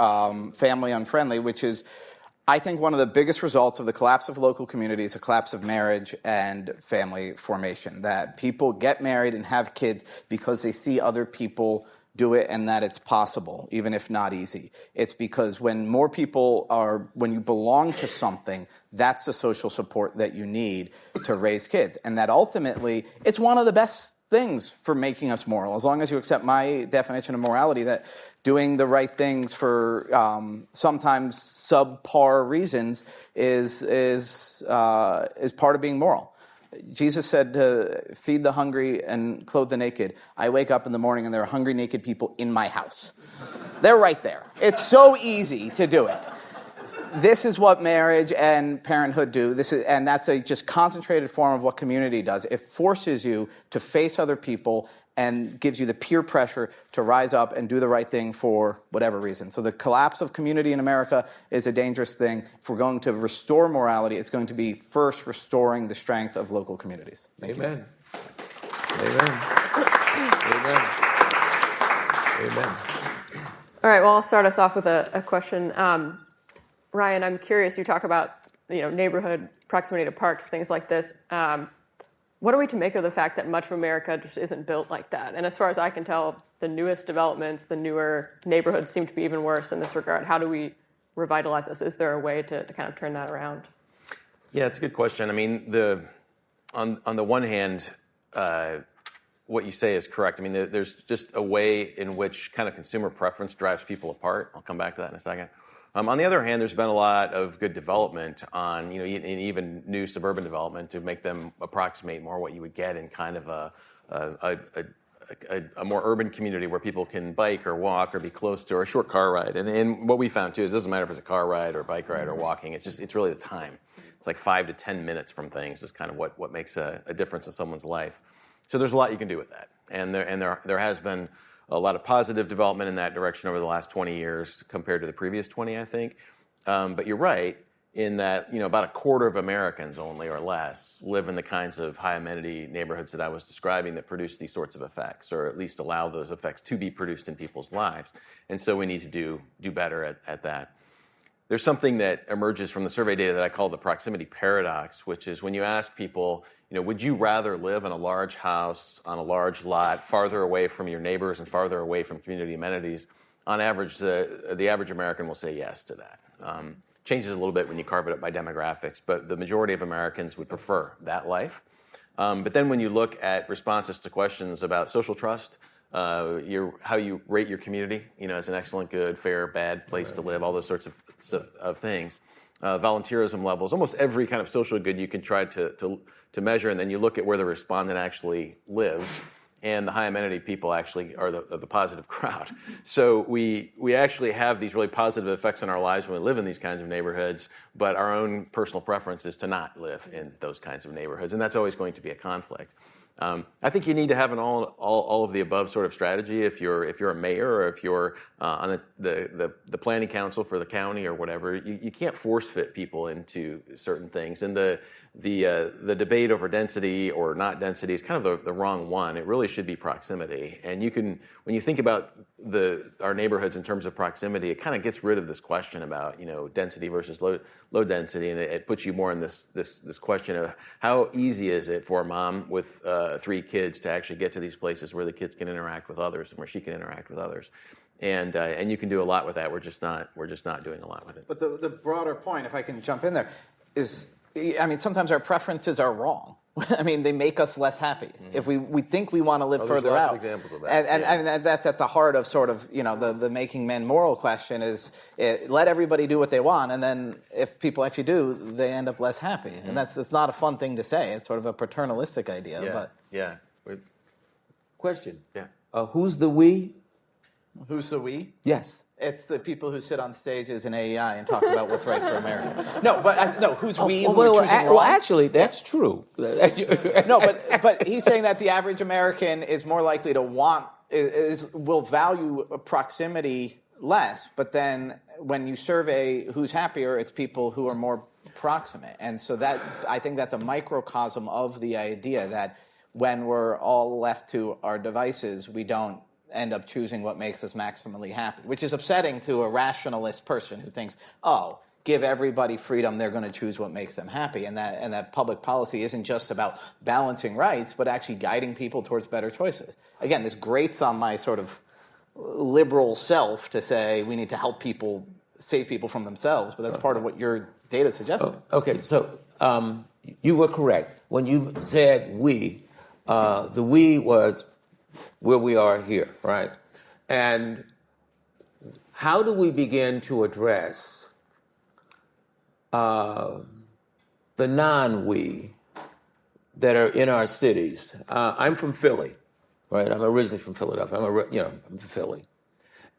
Family Unfriendly, which is, I think, one of the biggest results of the collapse of local communities, a collapse of marriage and family formation, that people get married and have kids because they see other people do it and that it's possible, even if not easy. It's because when you belong to something, that's the social support that you need to raise kids. And that ultimately, it's one of the best things for making us moral, as long as you accept my definition of morality, that doing the right things for sometimes subpar reasons is part of being moral. Jesus said to feed the hungry and clothe the naked. I wake up in the morning and there are hungry, naked people in my house. They're right there. It's so easy to do it. This is what marriage and parenthood do. And that's a just concentrated form of what community does. It forces you to face other people and gives you the peer pressure to rise up and do the right thing for whatever reason. So the collapse of community in America is a dangerous thing. If we're going to restore morality, it's going to be first restoring the strength of local communities. Thank you. Amen. Amen. Amen. Amen. All right, well, I'll start us off with a question. Ryan, I'm curious, you talk about neighborhood, proximity to parks, things like this. What are we to make of the fact that much of America just isn't built like that? And as far as I can tell, the newest developments, the newer neighborhoods seem to be even worse in this regard. How do we revitalize this? Is there a way to kind of turn that around? Yeah, it's a good question. I mean, on the one hand, what you say is correct. I mean, there's just a way in which kind of consumer preference drives people apart. I'll come back to that in a second. On the other hand, there's been a lot of good development on, even new suburban development to make them approximate more what you would get in kind of a more urban community where people can bike or walk or be close to, or a short car ride. And what we found too is it doesn't matter if it's a car ride or a bike ride or walking. It's really the time. It's like 5 to 10 minutes from things is kind of what makes a difference in someone's life. So there's a lot you can do with that, and there has been a lot of positive development in that direction over the last 20 years compared to the previous 20, I think. But you're right in that about a quarter of Americans only or less live in the kinds of high amenity neighborhoods that I was describing that produce these sorts of effects, or at least allow those effects to be produced in people's lives. And so we need to do better at that. There's something that emerges from the survey data that I call the proximity paradox, which is when you ask people, would you rather live in a large house on a large lot, farther away from your neighbors and farther away from community amenities? On average, the average American will say yes to that. Changes a little bit when you carve it up by demographics, but the majority of Americans would prefer that life. But then when you look at responses to questions about social trust, how you rate your community, as an excellent, good, fair, bad place to live, all those sorts of things, volunteerism levels, almost every kind of social good you can try to measure, and then you look at where the respondent actually lives, and the high amenity people actually are the positive crowd. So we actually have these really positive effects in our lives when we live in these kinds of neighborhoods, but our own personal preference is to not live in those kinds of neighborhoods, and that's always going to be a conflict. I think you need to have an all of the above sort of strategy if you're a mayor or if you're on the planning council for the county or whatever. You can't force fit people into certain things, and the debate over density or not density is kind of the wrong one. It really should be proximity, and when you think about our neighborhoods in terms of proximity, it kind of gets rid of this question about density versus low density, and it puts you more in this question of how easy is it for a mom with 3 kids to actually get to these places where the kids can interact with others and where she can interact with others, and you can do a lot with that. We're just not doing a lot with it. But the broader point, if I can jump in there, is sometimes our preferences are wrong. They make us less happy. Mm-hmm. If we think we want to live further out. There's lots of examples of that. And that's at the heart of sort of, the making men moral question is let everybody do what they want, and then if people actually do, they end up less happy. Mm-hmm. And it's not a fun thing to say. It's sort of a paternalistic idea. Yeah. But yeah. Question. Yeah. Who's the we? Who's the we? Yes. It's the people who sit on stages in AEI and talk about what's right for America. Who's we? Well, actually, that's true. No, but he's saying that the average American is more likely to will value proximity less. But then when you survey who's happier, it's people who are more proximate. And so I think that's a microcosm of the idea that when we're all left to our devices, we don't end up choosing what makes us maximally happy, which is upsetting to a rationalist person who thinks, give everybody freedom, they're going to choose what makes them happy, and that public policy isn't just about balancing rights, but actually guiding people towards better choices. Again, this grates on my sort of liberal self to say we need to help people, save people from themselves, but that's part of what your data suggests. Okay, so you were correct. When you said we, the we was where we are here, right? And how do we begin to address the non-we that are in our cities? I'm from Philly, right? I'm originally from Philadelphia. I'm from Philly.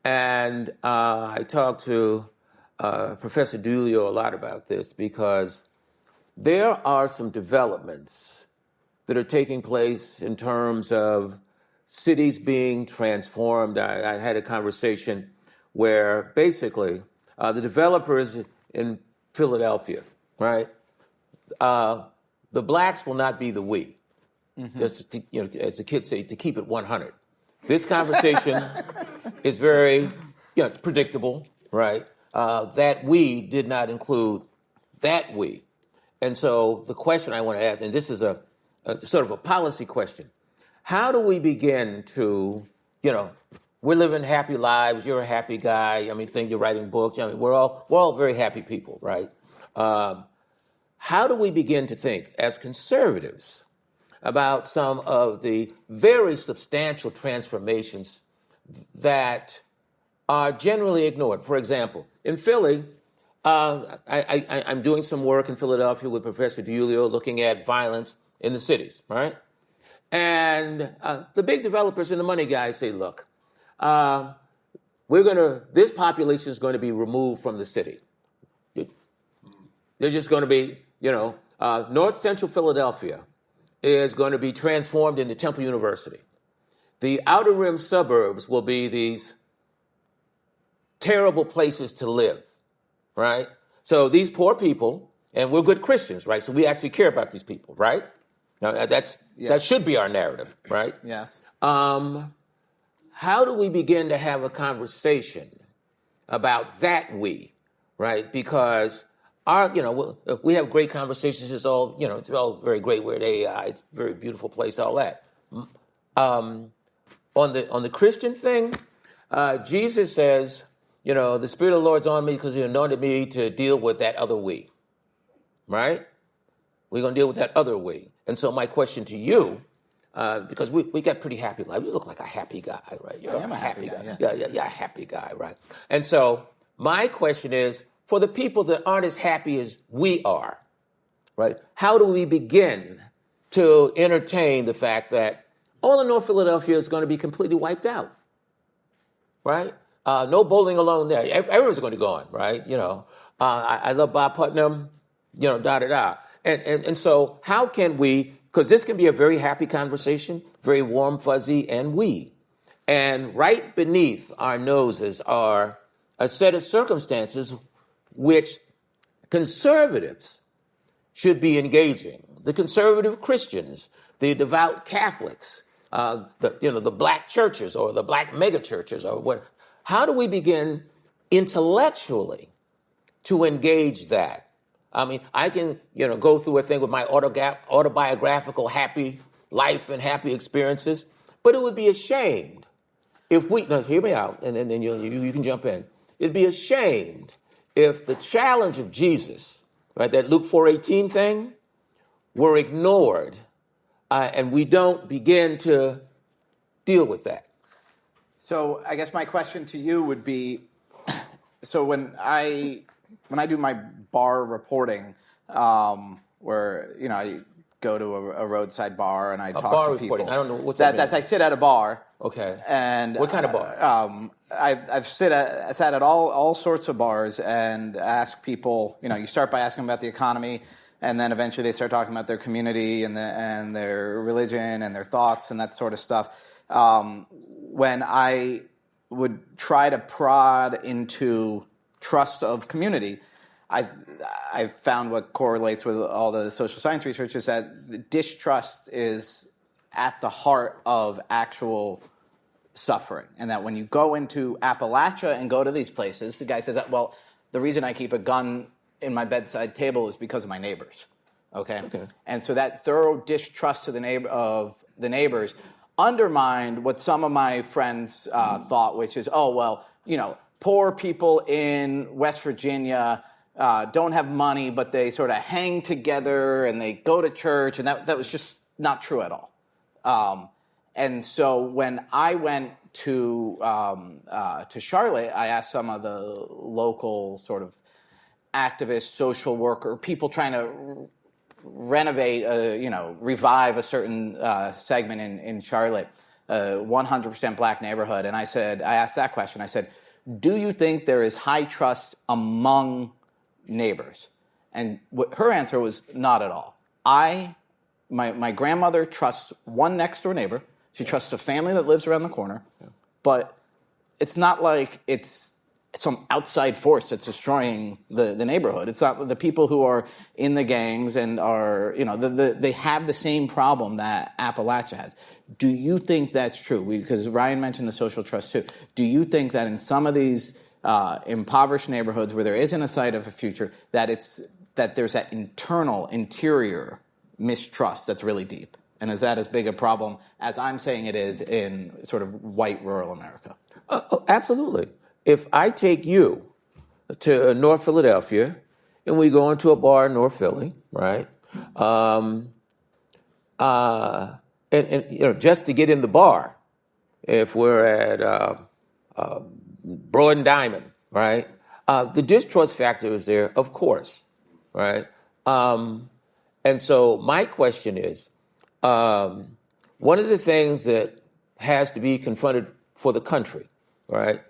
And I talked to Professor Dulio a lot about this because there are some developments that are taking place in terms of cities being transformed. I had a conversation where basically the developers in Philadelphia, right? The blacks will not be the we. Mm-hmm. Just to, as the kids say, to keep it 100. This conversation is very, it's predictable, right? That we did not include that we, and so the question I want to ask, and this is a sort of a policy question. How do we begin to, we're living happy lives. You're a happy guy. You're writing books. We're all very happy people, right? How do we begin to think as conservatives about some of the very substantial transformations that are generally ignored? For example, in Philly, I'm doing some work in Philadelphia with Professor Dulio looking at violence in the cities, right? And the big developers and the money guys say, look, this population is going to be removed from the city. They're just going to be, North Central Philadelphia is going to be transformed into Temple University. The outer rim suburbs will be these terrible places to live, right? So these poor people, and we're good Christians, right? So we actually care about these people, right? Now, that should be our narrative, right? Yes. How do we begin to have a conversation about that we, right? Because we have great conversations. It's all, it's all very great. We're at AI. It's a very beautiful place. All that. On the Christian thing, Jesus says, the Spirit of the Lord's on me because He anointed me to deal with that other we, right? We're going to deal with that other we. And so my question to you, because we got pretty happy lives. You look like a happy guy, right? I'm a happy guy. Yes. Yeah, a happy guy, right? And so my question is, for the people that aren't as happy as we are, right? How do we begin to entertain the fact that all of North Philadelphia is going to be completely wiped out, right? No bowling alone there. Everyone's going to go on, right? I love Bob Putnam, da-da-da. And so how can we because this can be a very happy conversation, very warm, fuzzy, and we. And right beneath our noses are a set of circumstances which conservatives should be engaging. The conservative Christians, the devout Catholics, the black churches or the black mega churches or what. How do we begin intellectually to engage that? I mean, I can, go through a thing with my autobiographical happy life and happy experiences, but it would be ashamed if we, now hear me out, and then you can jump in. It'd be ashamed if the challenge of Jesus, right, that Luke 4:18 thing, were ignored, and we don't begin to deal with that. So I guess my question to you would be, so when I do my bar reporting, where I go to a roadside bar and I talk bar to reporting. people. I don't know what's that. That's I sit at a bar. Okay. And what kind of bar? I've sat at all sorts of bars and ask people. You start by asking them about the economy, and then eventually they start talking about their community and their religion and their thoughts and that sort of stuff. When I would try to prod into trust of community, I found what correlates with all the social science research is that distrust is at the heart of actual suffering. And that when you go into Appalachia and go to these places, the guy says, well, the reason I keep a gun in my bedside table is because of my neighbors. Okay? And so that thorough distrust of the neighbors undermined what some of my friends thought, which is, poor people in West Virginia don't have money, but they sort of hang together and they go to church, and that was just not true at all. And so when I went to Charlotte, I asked some of the local sort of activists, social worker, people trying to renovate, revive a certain segment in Charlotte, 100% black neighborhood. And I asked that question. I said, do you think there is high trust among neighbors? And her answer was not at all. My grandmother trusts one next door neighbor. She trusts a family that lives around the corner. But it's not like it's some outside force that's destroying the neighborhood. It's not the people who are in the gangs and are, they have the same problem that Appalachia has. Do you think that's true? Because Ryan mentioned the social trust too. Do you think that in some of these impoverished neighborhoods where there isn't a sight of a future, that there's that interior mistrust that's really deep? And is that as big a problem as I'm saying it is in sort of white rural America? Absolutely. If I take you to North Philadelphia and we go into a bar in North Philly, right? And just to get in the bar, if we're at Broad and Diamond, right? The distrust factor is there, of course, right? And so my question is, one of the things that has to be confronted for the country, right,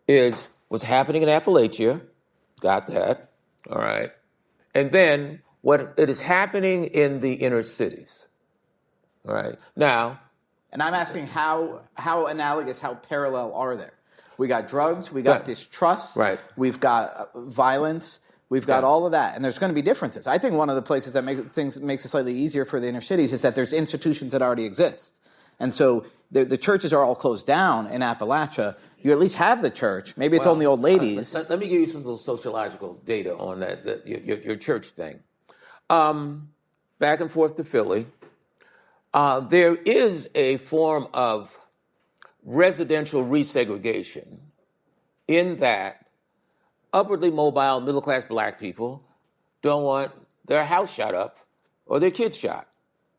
is what's happening in Appalachia. Got that, all right. And then what it is happening in the inner cities, all right. Now, and I'm asking how analogous, how parallel are there? We got drugs, we got distrust, right. We've got violence, we've got all of that, and there's going to be differences. I think one of the places that makes it slightly easier for the inner cities is that there's institutions that already exist. And so the churches are all closed down in Appalachia. You at least have the church. Maybe it's only old ladies. Let me give you some little sociological data on that your church thing. Back and forth to Philly, there is a form of residential resegregation in that upwardly mobile, middle-class black people don't want their house shot up or their kids shot,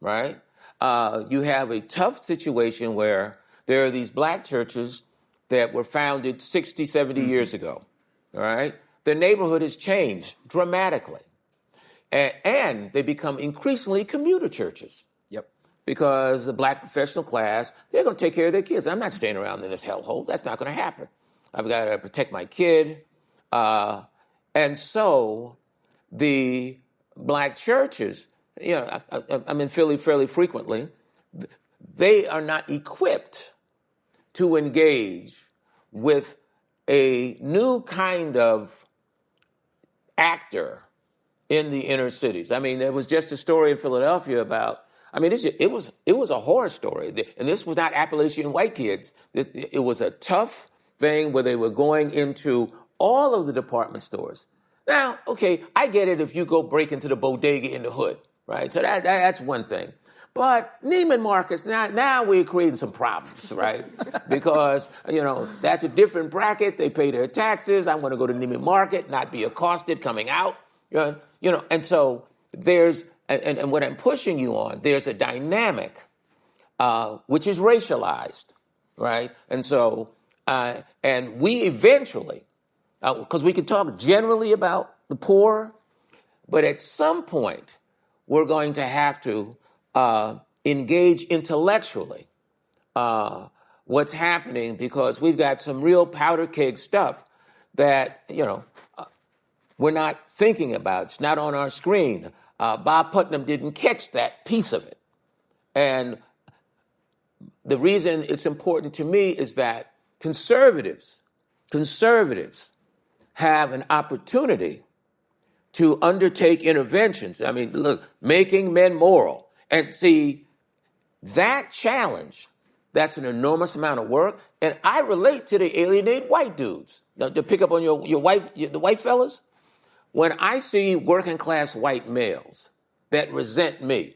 right? You have a tough situation where there are these black churches that were founded 60, 70 years ago, all right? The neighborhood has changed dramatically. And they become increasingly commuter churches. Yep. Because the black professional class, they're going to take care of their kids. I'm not staying around in this hellhole. That's not going to happen. I've got to protect my kid. And so the black churches I'm in Philly fairly frequently. They are not equipped to engage with a new kind of actor in the inner cities. I mean, there was just a story in Philadelphia about. I mean, it was a horror story, and this was not Appalachian white kids. It was a tough thing where they were going into all of the department stores. Now, okay, I get it if you go break into the bodega in the hood, right? So that's one thing. But Neiman Marcus, now we're creating some problems, right? Because, that's a different bracket. They pay their taxes. I want to go to Neiman Market, not be accosted coming out. And so there's, and what I'm pushing you on, there's a dynamic which is racialized, right? And so, and we eventually, because we could talk generally about the poor, but at some point, we're going to have to engage intellectually what's happening, because we've got some real powder keg stuff that, we're not thinking about. It's not on our screen. Bob Putnam didn't catch that piece of it. And the reason it's important to me is that conservatives have an opportunity to undertake interventions. I mean, look, making men moral. And see, that challenge, that's an enormous amount of work. And I relate to the alienated white dudes. Now, to pick up on the white fellas, when I see working class white males that resent me,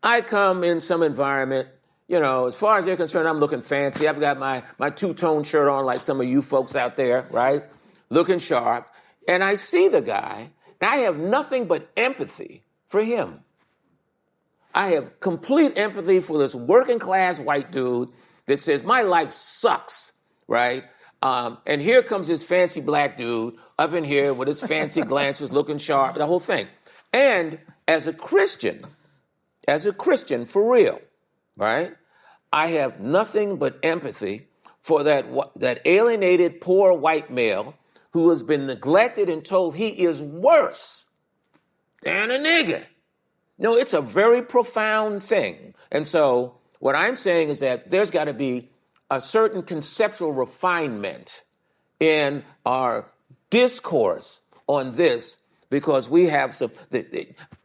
I come in some environment, as far as they're concerned, I'm looking fancy. I've got my two-tone shirt on like some of you folks out there, right? Looking sharp. And I see the guy, and I have nothing but empathy for him. I have complete empathy for this working class white dude that says, my life sucks, right? And here comes this fancy black dude up in here with his fancy glances, looking sharp, the whole thing. And as a Christian for real, right? I have nothing but empathy for that alienated poor white male who has been neglected and told he is worse than a nigger. No, it's a very profound thing. And so what I'm saying is that there's got to be a certain conceptual refinement in our discourse on this, because we have some.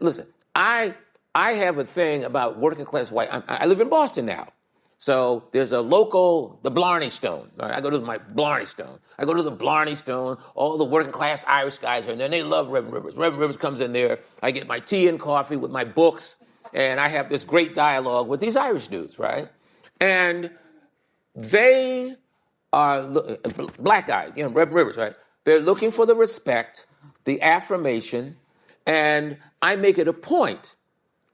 Listen, I have a thing about working class white. I live in Boston now, so there's a local, the Blarney Stone. Right? I go to my Blarney Stone. I go to the Blarney Stone. All the working class Irish guys are in there, and they love Reverend Rivers. Reverend Rivers comes in there. I get my tea and coffee with my books, and I have this great dialogue with these Irish dudes, right? And they are black guys, Reverend Rivers, right? They're looking for the respect, the affirmation, and I make it a point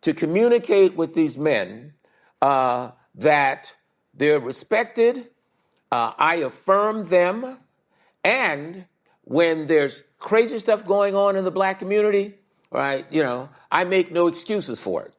to communicate with these men that they're respected. I affirm them, and when there's crazy stuff going on in the black community, right? I make no excuses for it.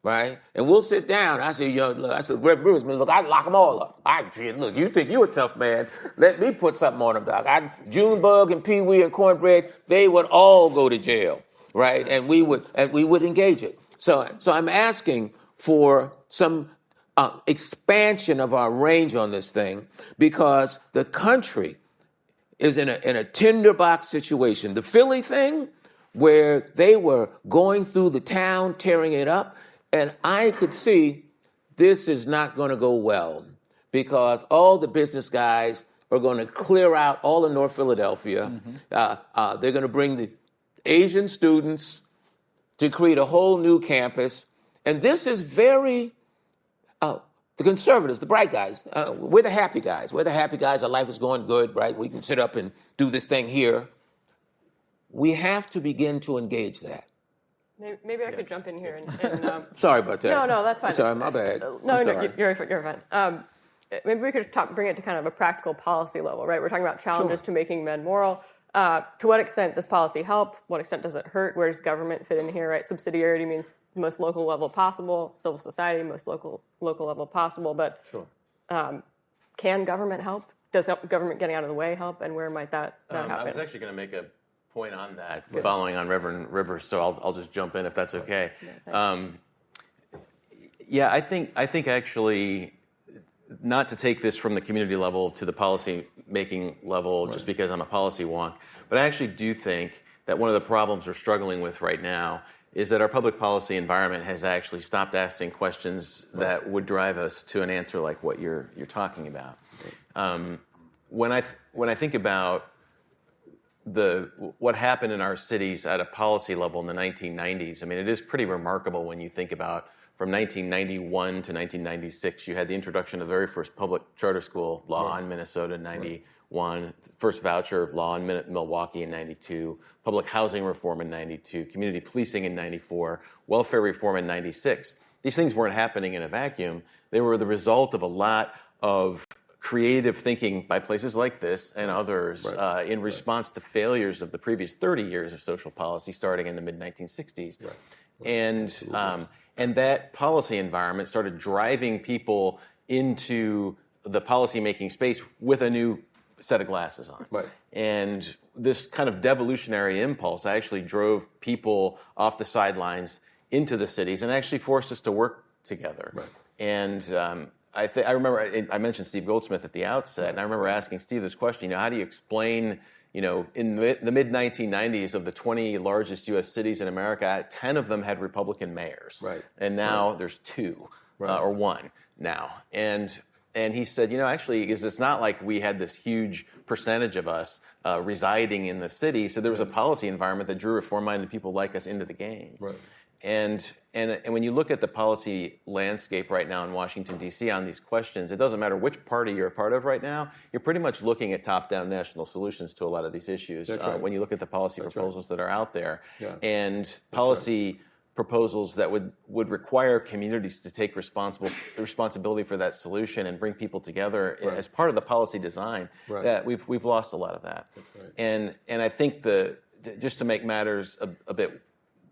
Right? And we'll sit down. I say, look, Reverend Rivers, man, look, I'd lock them all up. Look, you think you a tough man. Let me put something on them, Doc. Junebug and Pee Wee and Cornbread, they would all go to jail, right? And we would engage it. So I'm asking for some expansion of our range on this thing, because the country is in a tinderbox situation. The Philly thing, where they were going through the town, tearing it up, and I could see this is not going to go well, because all the business guys are going to clear out all of North Philadelphia. Mm-hmm. They're going to bring the Asian students to create a whole new campus. And this is very, the conservatives, the bright guys, we're the happy guys. We're the happy guys. Our life is going good, right? We can sit up and do this thing here. We have to begin to engage that. Maybe I could jump in here and sorry about that. No, that's fine. Sorry, my bad. No, you're fine. Maybe we could just bring it to kind of a practical policy level, right? We're talking about challenges to making men moral. To what extent does policy help? What extent does it hurt? Where does government fit in here, right? Subsidiarity means the most local level possible. Civil society, most local level possible. But can government help? Does government getting out of the way help? And where might that happen? I was actually going to make point on that, following on Reverend Rivers. So I'll just jump in if that's okay. Yeah, I think actually, not to take this from the community level to the policy making level just because I'm a policy wonk, but I actually do think that one of the problems we're struggling with right now is that our public policy environment has actually stopped asking questions that would drive us to an answer like what you're talking about. When I think about what happened in our cities at a policy level in the 1990s, I mean, it is pretty remarkable when you think about from 1991 to 1996, you had the introduction of the very first public charter school law in Minnesota in 91, first voucher law in Milwaukee in 92, public housing reform in 92, community policing in 94, welfare reform in 96. These things weren't happening in a vacuum. They were the result of a lot of creative thinking by places like this and others in response to failures of the previous 30 years of social policy starting in the mid-1960s. And that policy environment started driving people into the policy-making space with a new set of glasses on. And this kind of devolutionary impulse actually drove people off the sidelines into the cities and actually forced us to work together. And I remember I mentioned Steve Goldsmith at the outset, and I remember asking Steve this question, how do you explain, in the mid-1990s of the 20 largest U.S. cities in America, 10 of them had Republican mayors. And now there's 2 or 1 now. And he said, actually, it's not like we had this huge percentage of us residing in the city. So there was a policy environment that drew reform-minded people like us into the game. And when you look at the policy landscape right now in Washington, D.C. on these questions, it doesn't matter which party you're a part of right now, you're pretty much looking at top-down national solutions to a lot of these issues when you look at the policy proposals that are out there. And policy proposals that would require communities to take responsibility for that solution and bring people together as part of the policy design, that we've lost a lot of that. And I think just to make matters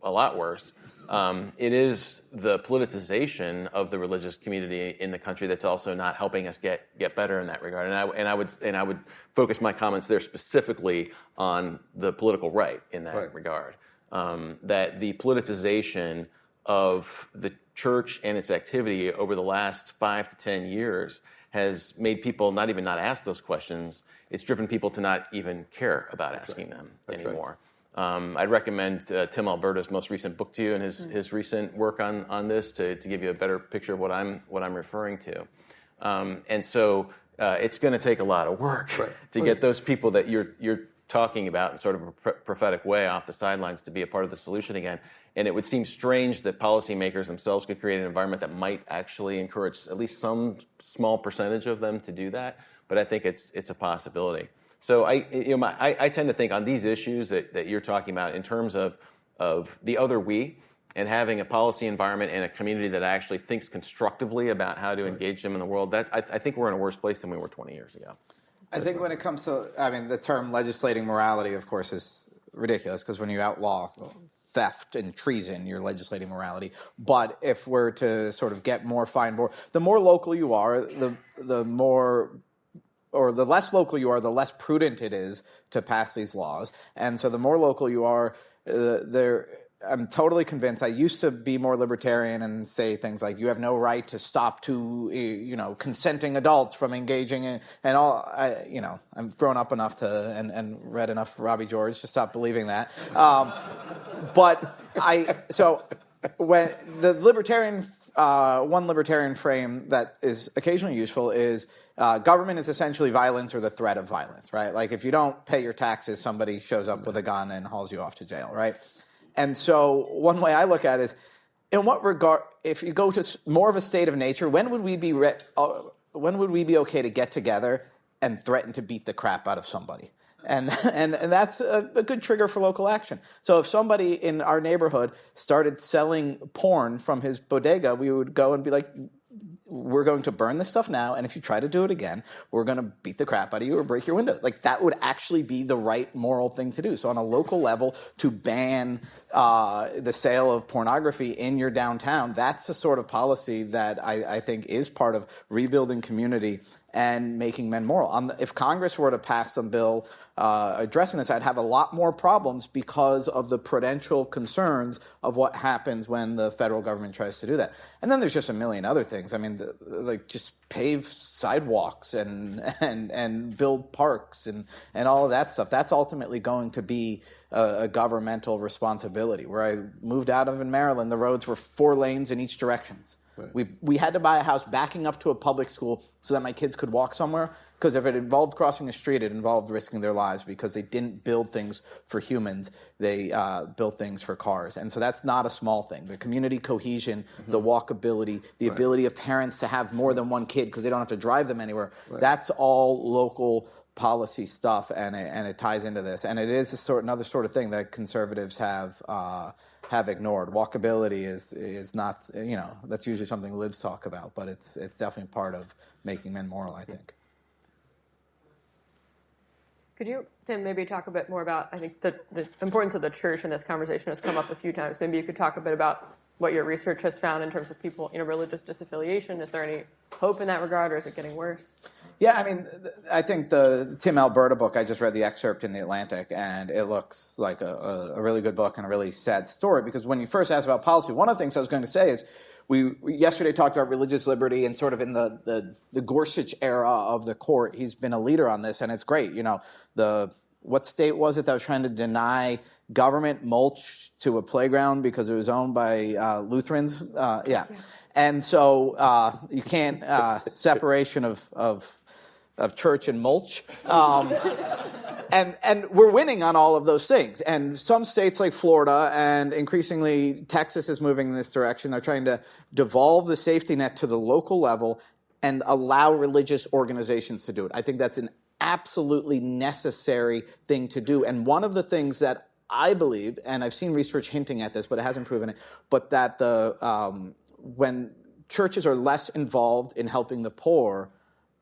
a lot worse, it is the politicization of the religious community in the country that's also not helping us get better in that regard. And I would focus my comments there specifically on the political right in that regard. That the politicization of the church and its activity over the last 5 to 10 years has made people not ask those questions. It's driven people to not even care about asking them anymore. I'd recommend Tim Alberta's most recent book to you and his recent work on this to give you a better picture of what I'm referring to. And so it's going to take a lot of work to get those people that you're talking about in sort of a prophetic way off the sidelines to be a part of the solution again. And it would seem strange that policymakers themselves could create an environment that might actually encourage at least some small percentage of them to do that. But I think it's a possibility. So I tend to think on these issues that you're talking about in terms of the other we and having a policy environment and a community that actually thinks constructively about how to engage them in the world. I think we're in a worse place than we were 20 years ago. I think when it comes to, the term legislating morality, of course, is ridiculous because when you outlaw theft and treason, you're legislating morality. But if we're to sort of get more fine-born, the more local you are, the more, or the less local you are, the less prudent it is to pass these laws. And so the more local you are, I'm totally convinced. I used to be more libertarian and say things like, you have no right to stop consenting adults from engaging in, and all. I've grown up enough to and read enough Robbie George to stop believing that. So when the libertarian, one libertarian frame that is occasionally useful is government is essentially violence or the threat of violence, right? Like if you don't pay your taxes, somebody shows up with a gun and hauls you off to jail, right? And so one way I look at it is, in what regard, if you go to more of a state of nature, when would we be okay to get together and threaten to beat the crap out of somebody? And that's a good trigger for local action. So if somebody in our neighborhood started selling porn from his bodega, we would go and be like, we're going to burn this stuff now, and if you try to do it again, we're going to beat the crap out of you or break your windows. Like, that would actually be the right moral thing to do. So on a local level, to ban the sale of pornography in your downtown, that's the sort of policy that I think is part of rebuilding community and making men moral. If Congress were to pass some bill addressing this, I'd have a lot more problems because of the prudential concerns of what happens when the federal government tries to do that. And then there's just a million other things. I mean, like just pave sidewalks and build parks and all of that stuff. That's ultimately going to be a governmental responsibility. Where I moved out of in Maryland, the roads were 4 lanes in each direction. Right. We had to buy a house backing up to a public school so that my kids could walk somewhere, because if it involved crossing a street, it involved risking their lives, because they didn't build things for humans. They built things for cars. And so that's not a small thing. The community cohesion, the walkability, the ability of parents to have more than one kid because they don't have to drive them anywhere, that's all local policy stuff, and it ties into this. And it is another sort of thing that conservatives have ignored. Walkability is not, that's usually something libs talk about, but it's definitely part of making men moral, I think. Could you, Tim, maybe talk a bit more about, I think, the importance of the church in this conversation has come up a few times. Maybe you could talk a bit about what your research has found in terms of people, religious disaffiliation. Is there any hope in that regard, or is it getting worse? Yeah, I mean, I think the Tim Alberta book, I just read the excerpt in The Atlantic, and it looks like a really good book and a really sad story, because when you first asked about policy, one of the things I was going to say is we yesterday talked about religious liberty, and sort of in the Gorsuch era of the court, he's been a leader on this, and it's great. What state was it that was trying to deny government mulch to a playground because it was owned by Lutherans? Yeah. And so you can't separation of church and mulch. And we're winning on all of those things. And some states like Florida, and increasingly Texas is moving in this direction. They're trying to devolve the safety net to the local level and allow religious organizations to do it. I think that's an absolutely necessary thing to do. And one of the things that I believe, and I've seen research hinting at this, but it hasn't proven it, but that when churches are less involved in helping the poor,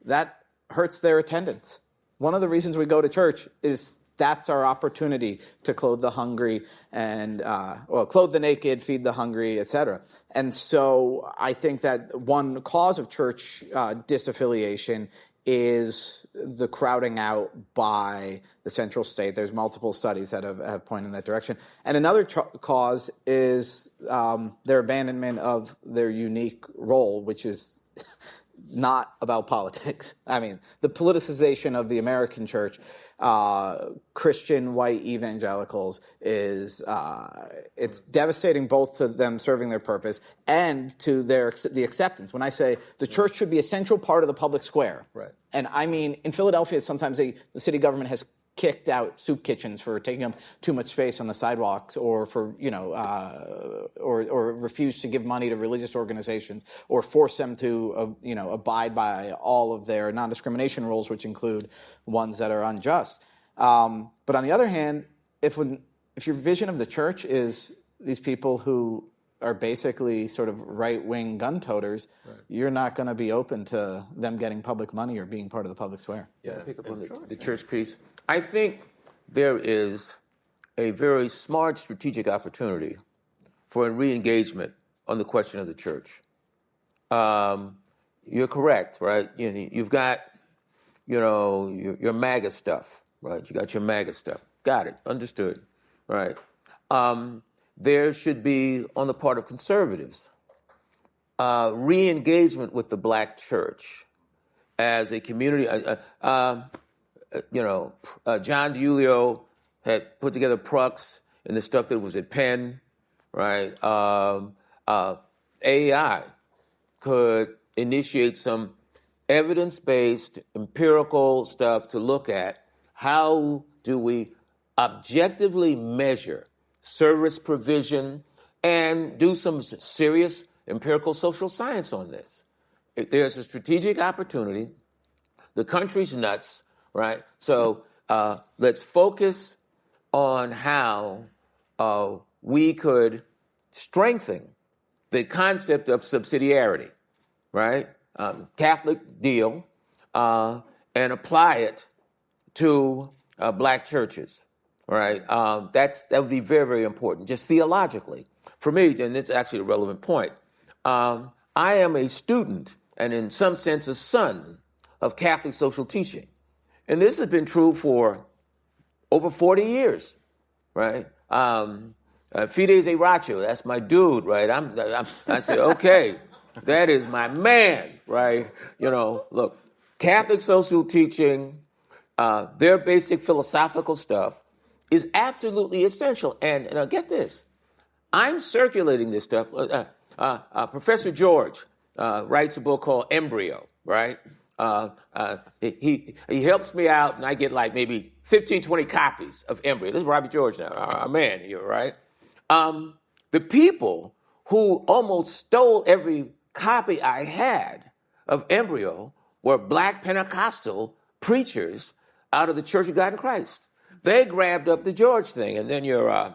that hurts their attendance. One of the reasons we go to church is that's our opportunity to clothe the hungry and, clothe the naked, feed the hungry, etc. And so I think that one cause of church disaffiliation is the crowding out by the central state. There's multiple studies that have pointed in that direction. And another cause is their abandonment of their unique role, which is not about politics. I mean, the politicization of the American church, Christian white evangelicals, is it's devastating both to them serving their purpose and to the acceptance. When I say the church should be a central part of the public square, right? And I mean, in Philadelphia, sometimes the city government has kicked out soup kitchens for taking up too much space on the sidewalks, or for or refused to give money to religious organizations, or force them to abide by all of their non-discrimination rules, which include ones that are unjust. But on the other hand, if your vision of the church is these people who are basically sort of right-wing gun toters, right, you're not going to be open to them getting public money or being part of the public square. Yeah, pick up on the church piece. I think there is a very smart strategic opportunity for a re-engagement on the question of the church. You're correct, right? You've got, your MAGA stuff, right? You got your MAGA stuff. Got it. Understood. Right. There should be, on the part of conservatives, re-engagement with the black church as a community. John DiIulio had put together Prux and the stuff that was at Penn, right? AEI could initiate some evidence-based, empirical stuff to look at how do we objectively measure service provision and do some serious empirical social science on this. There's a strategic opportunity. The country's nuts, right? So let's focus on how we could strengthen the concept of subsidiarity, right? Catholic deal, and apply it to black churches, right? That would be very, very important, just theologically. For me, and it's actually a relevant point, I am a student and in some sense a son of Catholic social teaching. And this has been true for over 40 years, right? Fides Racho, that's my dude, right? I said, okay, that is my man, right? Look, Catholic social teaching, their basic philosophical stuff is absolutely essential. And get this, I'm circulating this stuff. Professor George writes a book called Embryo, right? He helps me out, and I get like maybe 15, 20 copies of Embryo. This is Robbie George now, our man here, right? The people who almost stole every copy I had of Embryo were Black Pentecostal preachers out of the Church of God in Christ. They grabbed up the George thing, and then your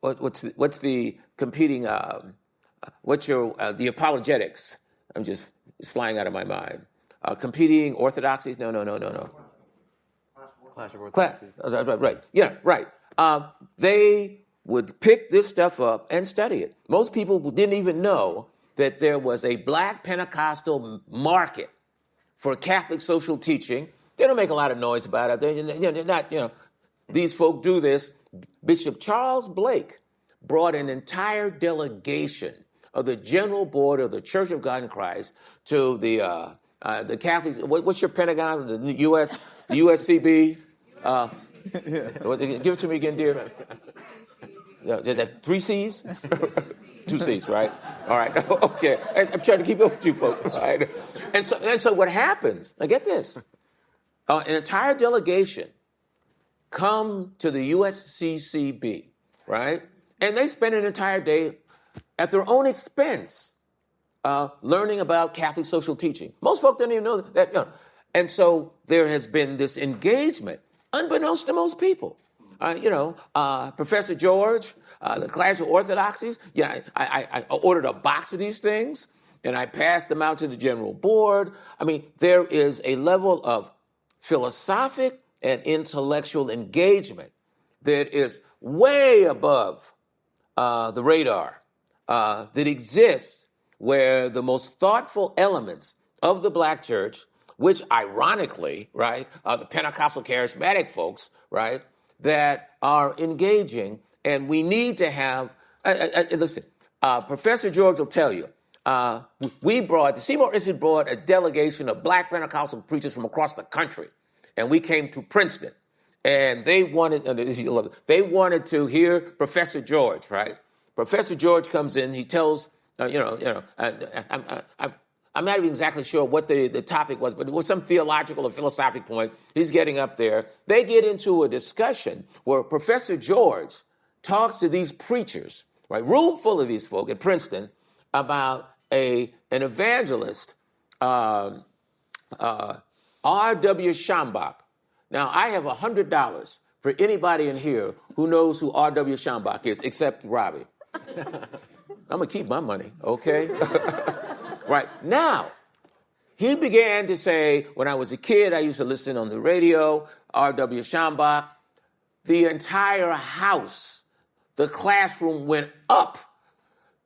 what's the competing? The apologetics? It's flying out of my mind. Competing orthodoxies? No. Clash of Orthodoxies. Right. Yeah. Right. They would pick this stuff up and study it. Most people didn't even know that there was a Black Pentecostal market for Catholic social teaching. They don't make a lot of noise about it. They're not, these folk do this. Bishop Charles Blake brought an entire delegation of the General Board of the Church of God in Christ to the Catholics. What's your Pentagon? The USCB? Give it to me again, dear. Is that 3 C's? 2 C's, right? All right. Okay. I'm trying to keep up with you folks. Right? And so what happens, now get this, an entire delegation come to the USCCB, right? And they spend an entire day at their own expense learning about Catholic social teaching. Most folks don't even know that. And so there has been this engagement, unbeknownst to most people. Professor George, the Clash of Orthodoxies, I ordered a box of these things, and I passed them out to the General Board. I mean, there is a level of philosophic and intellectual engagement that is way above the radar that exists, where the most thoughtful elements of the Black church, which ironically, right, are the Pentecostal charismatic folks, right, that are engaging. And we need to have, listen, Professor George will tell you, the Seymour Institute brought a delegation of Black Pentecostal preachers from across the country. And we came to Princeton. And they wanted to hear Professor George, right? Professor George comes in, he tells, I'm not even exactly sure what the topic was, but it was some theological or philosophic point. He's getting up there. They get into a discussion where Professor George talks to these preachers, right, room full of these folk at Princeton, about an evangelist, R.W. Schambach. Now, I have $100 for anybody in here who knows who R.W. Schambach is, except Robbie. I'm going to keep my money, okay? Right. Now, he began to say, when I was a kid, I used to listen on the radio, R.W. Schambach. The entire house, the classroom went up.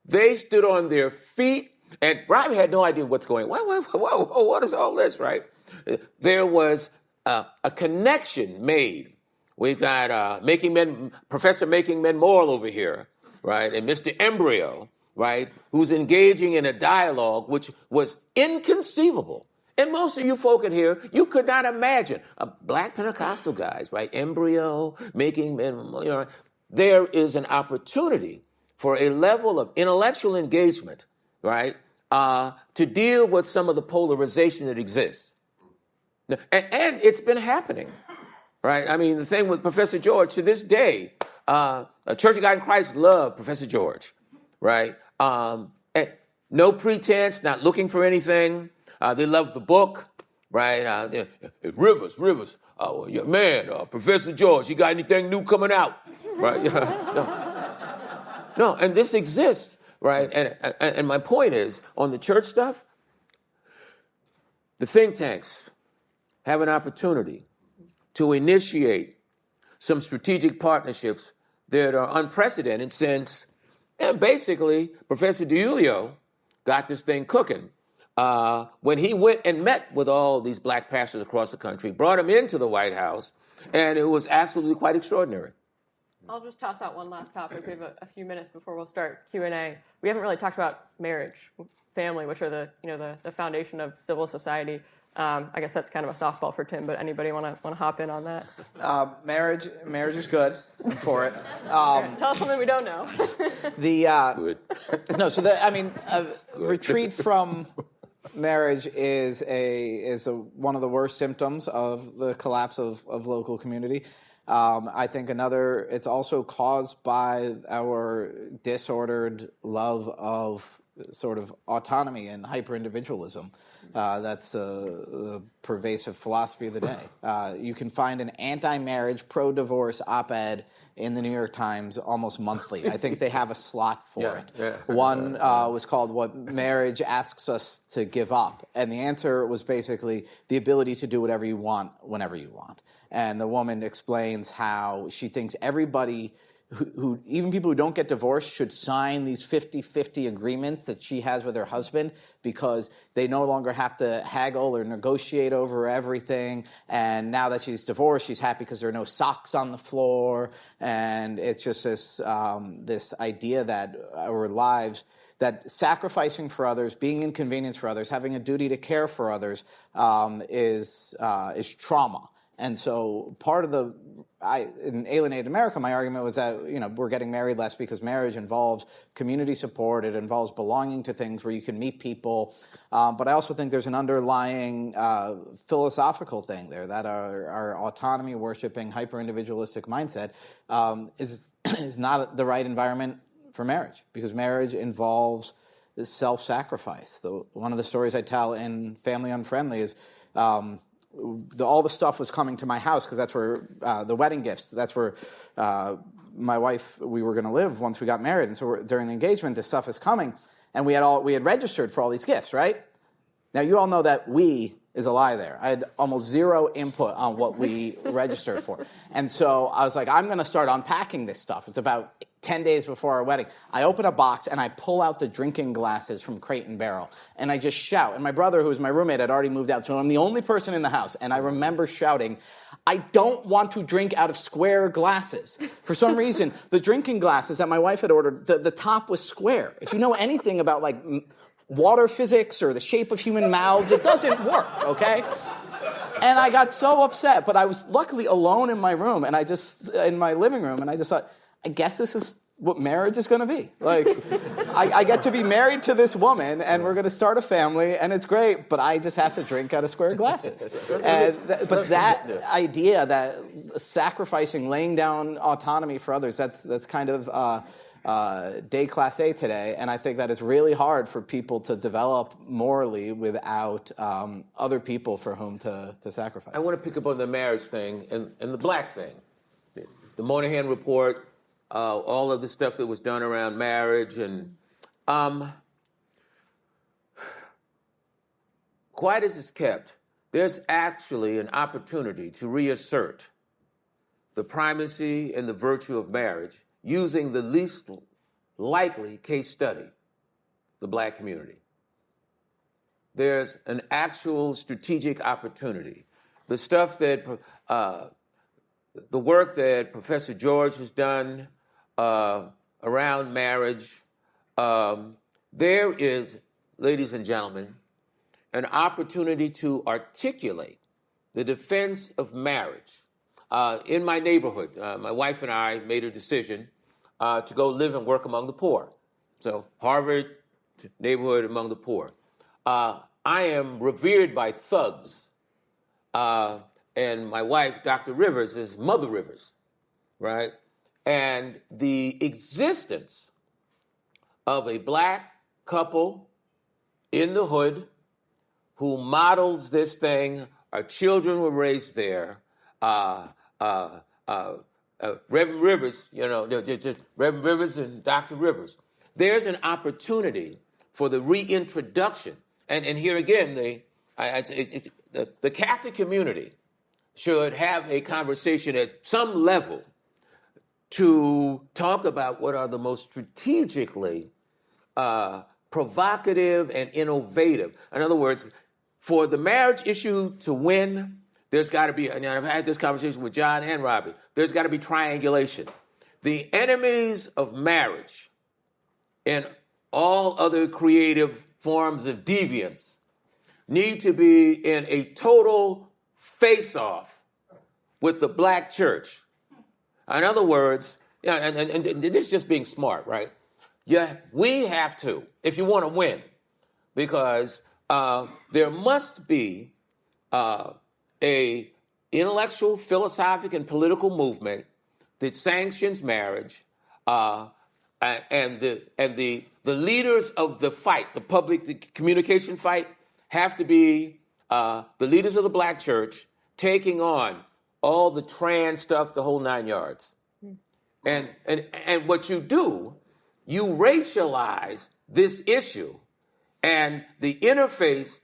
They stood on their feet, and Robbie had no idea what's going on. What is all this, right? There was a connection made. We've got Professor Making Men Moral over here, right? And Mr. Embryo, right, who's engaging in a dialogue which was inconceivable. And most of you folk in here, you could not imagine. Black Pentecostal guys, right, Embryo, Making Men, there is an opportunity for a level of intellectual engagement, right, to deal with some of the polarization that exists. And it's been happening, right? I mean, the thing with Professor George, to this day, Church of God in Christ loved Professor George, right? And no pretense, not looking for anything. They love the book, right? Rivers, Professor George, you got anything new coming out, right? No, and this exists, right? And my point is, on the church stuff, the think tanks have an opportunity to initiate some strategic partnerships that are unprecedented since, and basically, Professor DiIulio got this thing cooking. when he went and met with all these black pastors across the country, brought them into the White House, and it was absolutely quite extraordinary. I'll just toss out one last topic. We have a few minutes before we'll start Q&A. We haven't really talked about marriage, family, which are the foundation of civil society. I guess that's kind of a softball for Tim, but anybody want to hop in on that? Marriage is good. I'm for it. Tell us something we don't know. Retreat from marriage is one of the worst symptoms of the collapse of local community. I think it's also caused by our disordered love of sort of autonomy and hyper-individualism. That's the pervasive philosophy of the day. You can find an anti-marriage, pro-divorce op-ed in the New York Times almost monthly. I think they have a slot for it. Yeah. One was called "What Marriage Asks Us to Give Up," and the answer was basically the ability to do whatever you want, whenever you want. And the woman explains how she thinks everybody who even people who don't get divorced should sign these 50-50 agreements that she has with her husband, because they no longer have to haggle or negotiate over everything. And now that she's divorced, she's happy because there are no socks on the floor. And it's just this idea that our lives, that sacrificing for others, being inconvenienced for others, having a duty to care for others is trauma. And so part of in Alienated America, my argument was that, we're getting married less because marriage involves community support. It involves belonging to things where you can meet people. But I also think there's an underlying philosophical thing there, that our autonomy-worshipping, hyper-individualistic mindset is not the right environment for marriage, because marriage involves this self-sacrifice. One of the stories I tell in Family Unfriendly is all the stuff was coming to my house, because that's where the wedding gifts, that's where my wife, we were going to live once we got married. And so during the engagement, this stuff is coming. And we had registered for all these gifts, right? Now, you all know that "we" is a lie there. I had almost zero input on what we registered for. And so I was like, I'm going to start unpacking this stuff. It's about 10 days before our wedding. I open a box and I pull out the drinking glasses from Crate and Barrel. And I just shout. And my brother, who was my roommate, had already moved out. So I'm the only person in the house. And I remember shouting, I don't want to drink out of square glasses. For some reason, the drinking glasses that my wife had ordered, the top was square. If you know anything about water physics or the shape of human mouths, it doesn't work, okay? And I got so upset, but I was luckily alone in my room, and in my living room, and I just thought, I guess this is what marriage is going to be. I get to be married to this woman, and we're going to start a family, and it's great, but I just have to drink out of square glasses. But that idea that sacrificing, laying down autonomy for others, that's kind of déclassé today, and I think that is really hard for people to develop morally without other people for whom to sacrifice. I want to pick up on the marriage thing and the black thing. The Moynihan Report, all of the stuff that was done around marriage, and quiet as it's kept, there's actually an opportunity to reassert the primacy and the virtue of marriage using the least likely case study, the black community. There's an actual strategic opportunity. The stuff that, the work that Professor George has done around marriage, there is, ladies and gentlemen, an opportunity to articulate the defense of marriage. In my neighborhood, my wife and I made a decision to go live and work among the poor. So Harvard neighborhood among the poor. I am revered by thugs. And my wife, Dr. Rivers, is Mother Rivers, right? And the existence of a black couple in the hood who models this thing, our children were raised there, Reverend Rivers, just Reverend Rivers and Dr. Rivers. There's an opportunity for the reintroduction. And here again, the Catholic community should have a conversation at some level to talk about what are the most strategically provocative and innovative. In other words, for the marriage issue to win, there's got to be, and I've had this conversation with John and Robbie, there's got to be triangulation. The enemies of marriage and all other creative forms of deviance need to be in a total face-off with the black church. In other words, and this is just being smart, right? Yeah, we have to, if you want to win, because there must be a intellectual, philosophic, and political movement that sanctions marriage, and the leaders of the fight, the public communication fight, have to be the leaders of the black church taking on all the trans stuff, the whole 9 yards. And what you do, you racialize this issue, and the interface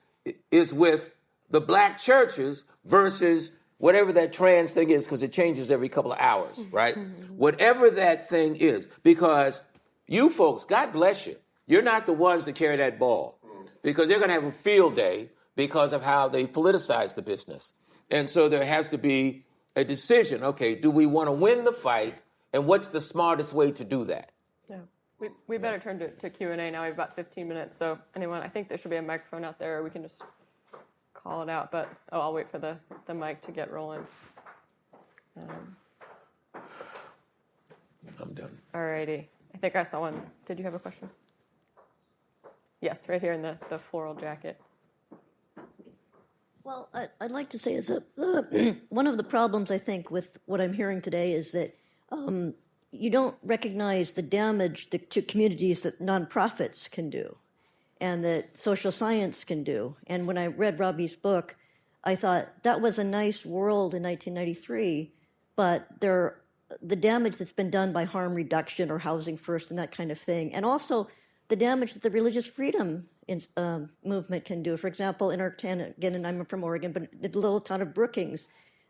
is with the black churches versus whatever that trans thing is, because it changes every couple of hours, right? Whatever that thing is, because you folks, God bless you, you're not the ones that carry that ball, because they're going to have a field day because of how they politicize the business. And so there has to be a decision. Okay, do we want to win the fight, and what's the smartest way to do that? Yeah. We better turn to Q&A now. We have about 15 minutes. So anyone, I think there should be a microphone out there, or we can just call it out. But I'll wait for the mic to get rolling. I'm done. All righty. I think I saw one. Did you have a question? Yes, right here in the floral jacket. Well, I'd like to say is one of the problems, I think, with what I'm hearing today is that you don't recognize the damage to communities that nonprofits can do and that social science can do. And when I read Robbie's book, I thought that was a nice world in 1993, but the damage that's been done by harm reduction or housing first and that kind of thing, and also the damage that the religious freedom movement can do. For example, in our town, again, and I'm from Oregon, but the little town of Brookings,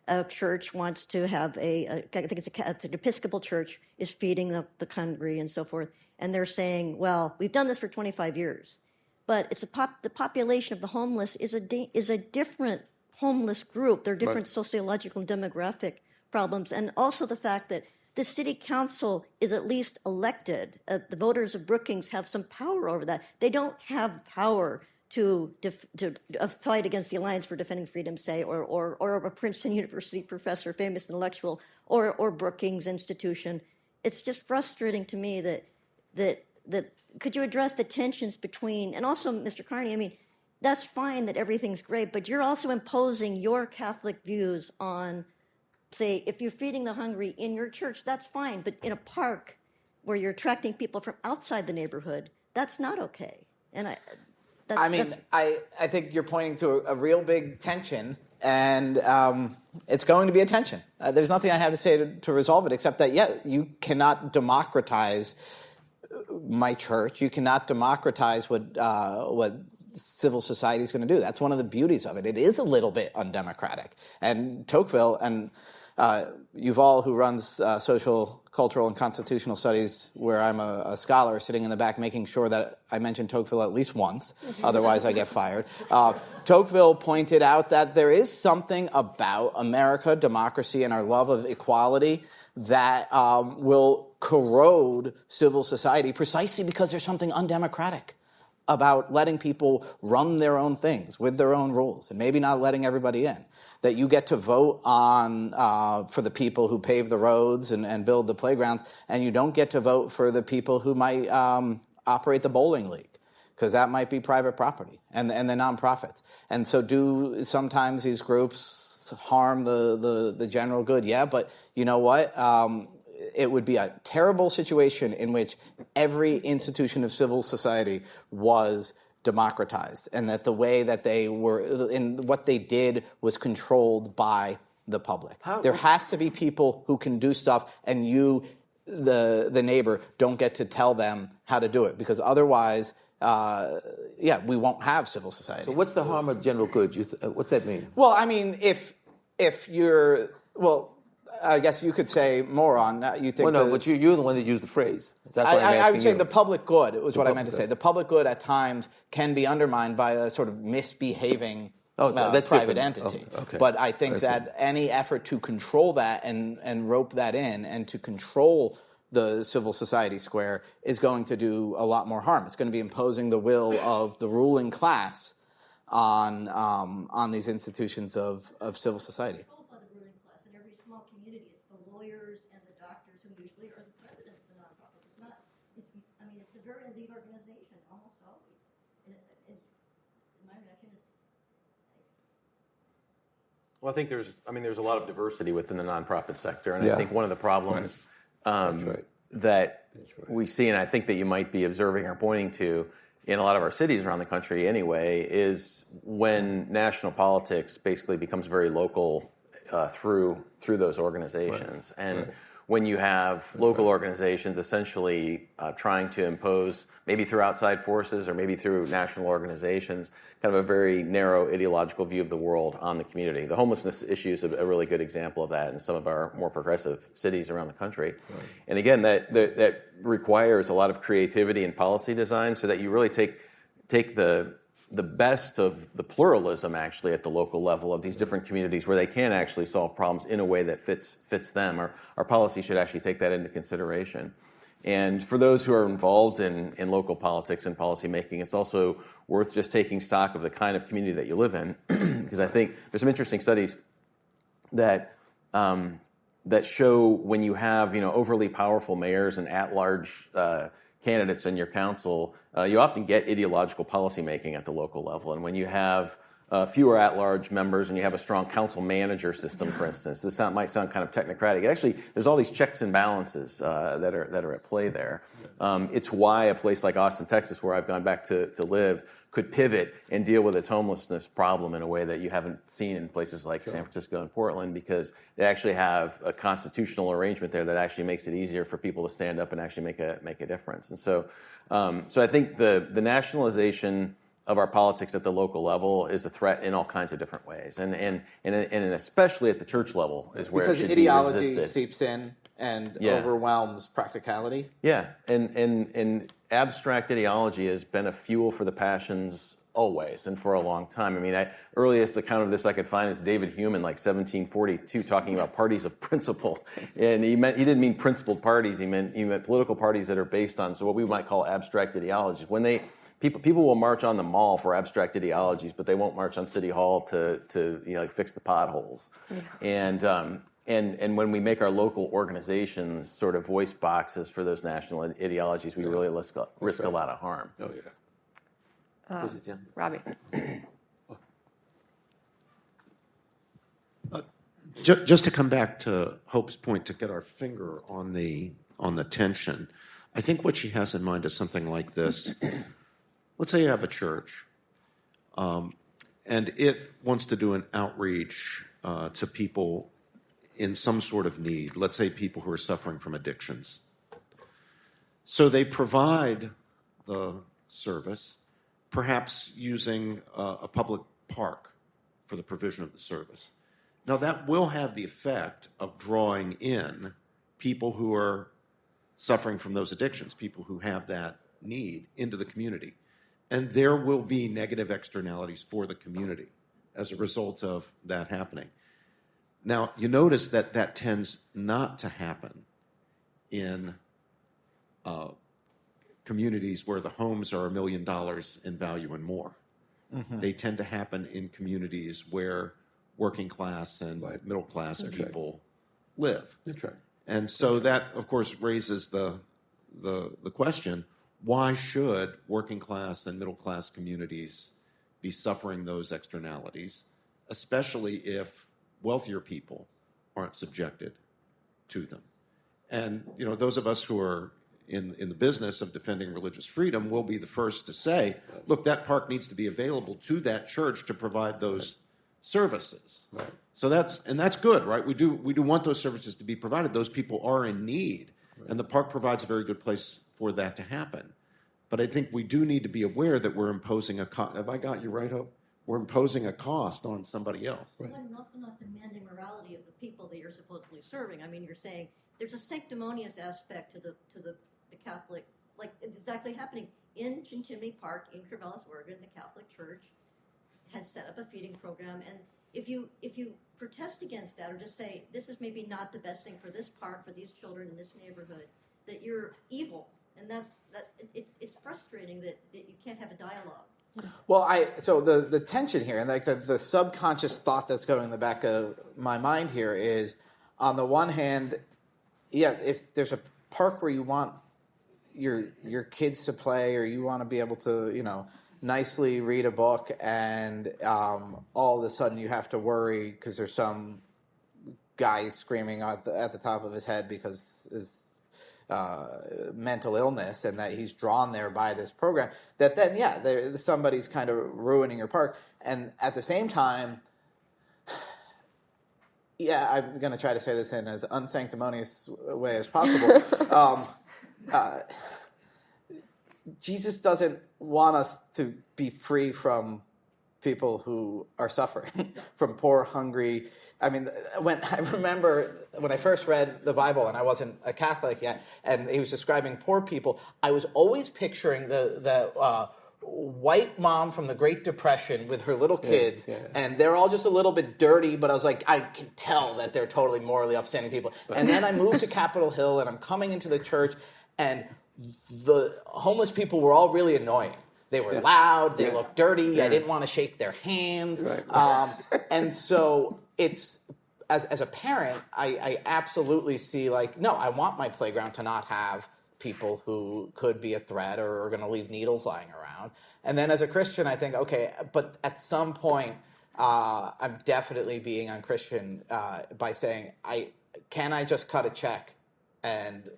a church wants to have I think it's an Episcopal church is feeding the hungry and so forth. And they're saying, well, we've done this for 25 years, but it's the population of the homeless is a different homeless group. There are different sociological and demographic problems. And also the fact that the city council is at least elected. The voters of Brookings have some power over that. They don't have power to fight against the Alliance for Defending Freedom, say, or a Princeton University professor, famous intellectual, or Brookings Institution. It's just frustrating to me that could you address the tensions between, and also, Mr. Carney, I mean, that's fine that everything's great, but you're also imposing your Catholic views on, say, if you're feeding the hungry in your church, that's fine, but in a park where you're attracting people from outside the neighborhood, that's not okay. And I think you're pointing to a real big tension, and it's going to be a tension. There's nothing I have to say to resolve it, except that, you cannot democratize my church. You cannot democratize what civil society is going to do. That's one of the beauties of it. It is a little bit undemocratic. And Tocqueville and Yuval, who runs social, cultural, and constitutional studies, where I'm a scholar, sitting in the back making sure that I mention Tocqueville at least once, otherwise I get fired. Tocqueville pointed out that there is something about America, democracy, and our love of equality that will corrode civil society precisely because there's something undemocratic about letting people run their own things with their own rules and maybe not letting everybody in. That you get to vote on for the people who pave the roads and build the playgrounds, and you don't get to vote for the people who might operate the bowling league, because that might be private property, and the nonprofits. And so do sometimes these groups harm the general good? Yeah, but you know what? It would be a terrible situation in which every institution of civil society was democratized, and that the way that they were, in what they did, was controlled by the public. There has to be people who can do stuff, and you, the neighbor, don't get to tell them how to do it, because otherwise, we won't have civil society. So what's the harm of general good? What's that mean? Well, I mean, if you're, I guess you could say more on that. You think? Well, no, but you're the one that used the phrase. That's what I'm I asking was saying you. the public good. It was what I meant to public say. good. The public good at times can be undermined by a sort of misbehaving that's private different. entity. Oh, okay. But I think I see. that any effort to control that and rope that in and to control the civil society square is going to do a lot more harm. It's going to be imposing the will of the ruling class on these institutions of civil society. By the ruling class in every small community, it's the lawyers and the doctors who usually are the president of the nonprofit. It's not. It's a very elite organization almost always. My reaction is. Well, I think there's a lot of diversity within the nonprofit sector, and Yeah. I think one of the problems right. that we see, and I think that you might be observing or pointing to in a lot of our cities around the country anyway, is when national politics basically becomes very local through those organizations. Right. And Right. when you have local organizations essentially trying to impose, maybe through outside forces or maybe through national organizations, kind of a very narrow ideological view of the world on the community. The homelessness issue is a really good example of that in some of our more progressive cities around the country. Right. And again, that requires a lot of creativity and policy design so that you really take the best of the pluralism actually at the local level of these different communities where they can actually solve problems in a way that fits them. Our policy should actually take that into consideration. And for those who are involved in local politics and policymaking, it's also worth just taking stock of the kind of community that you live in, because I think there's some interesting studies that show when you have overly powerful mayors and at-large candidates in your council, you often get ideological policymaking at the local level. And when you have fewer at-large members and you have a strong council manager system, for instance, this might sound kind of technocratic. Actually, there's all these checks and balances that are at play there. It's why a place like Austin, Texas, where I've gone back to live, could pivot and deal with its homelessness problem in a way that you haven't seen in places like San Francisco and Portland, because they actually have a constitutional arrangement there that actually makes it easier for people to stand up and actually make a difference. And so I think the nationalization of our politics at the local level is a threat in all kinds of different ways, and especially at the church level is where because it should ideology be resisted. seeps in and overwhelms practicality. Yeah, and abstract ideology has been a fuel for the passions always and for a long time. I mean, earliest account of this I could find is David Hume in like 1742 talking about parties of principle, and he didn't mean principled parties. He meant political parties that are based on what we might call abstract ideologies. When people will march on the mall for abstract ideologies, but they won't march on City Hall to fix the potholes. Yeah. And when we make our local organizations sort of voice boxes for those national ideologies, we really risk a lot of harm. Oh, yeah. Robbie. Just to come back to Hope's point, to get our finger on the tension, I think what she has in mind is something like this. Let's say you have a church, and it wants to do an outreach to people in some sort of need, let's say people who are suffering from addictions. So they provide the service, perhaps using a public park for the provision of the service. Now that will have the effect of drawing in people who are suffering from those addictions, people who have that need into the community. And there will be negative externalities for the community as a result of that happening. Now, you notice that tends not to happen in communities where the homes are $1 million in value and more. Mm-hmm. They tend to happen in communities where working class and middle class people live. That's right. And so that, of course, raises the question, why should working class and middle class communities be suffering those externalities, especially if wealthier people aren't subjected to them? And those of us who are in the business of defending religious freedom will be the first to say, look, that park needs to be available to that church to provide those services. Right. So that's good, right? We do want those services to be provided. Those people are in need, and the park provides a very good place for that to happen. But I think we do need to be aware that we're imposing have I got you right, Hope? we're imposing a cost on somebody else. Well, and also not demanding morality of the people that you're supposedly serving. I mean, you're saying there's a sanctimonious aspect to the Catholic, like it's exactly happening in Chinchimney Park in Corvallis, Oregon. The Catholic Church had set up a feeding program, and if you protest against that or just say this is maybe not the best thing for this park, for these children in this neighborhood, that you're evil, and it's frustrating that you can't have a dialogue. Well, so the tension here, and like the subconscious thought that's going in the back of my mind here is, on the one hand, yeah, if there's a park where you want your kids to play, or you want to be able to, nicely read a book, and all of a sudden you have to worry because there's some guy screaming at the top of his head because his mental illness, and that he's drawn there by this program, that then, somebody's kind of ruining your park. And at the same time, I'm going to try to say this in as unsanctimonious a way as possible. Jesus doesn't want us to be free from people who are suffering, from poor, hungry. I mean, I remember when I first read the Bible, and I wasn't a Catholic yet, and he was describing poor people, I was always picturing the white mom from the Great Depression with her little kids, and they're all just a little bit dirty, but I was like, I can tell that they're totally morally upstanding people. And then I moved to Capitol Hill, and I'm coming into the church, and the homeless people were all really annoying. They were loud, they looked dirty, I didn't want to shake their hands. Right. And so it's, as a parent, I absolutely see, like, no, I want my playground to not have people who could be a threat or are going to leave needles lying around. And then as a Christian, I think, okay, but at some point, I'm definitely being unchristian by saying, can I just cut a check and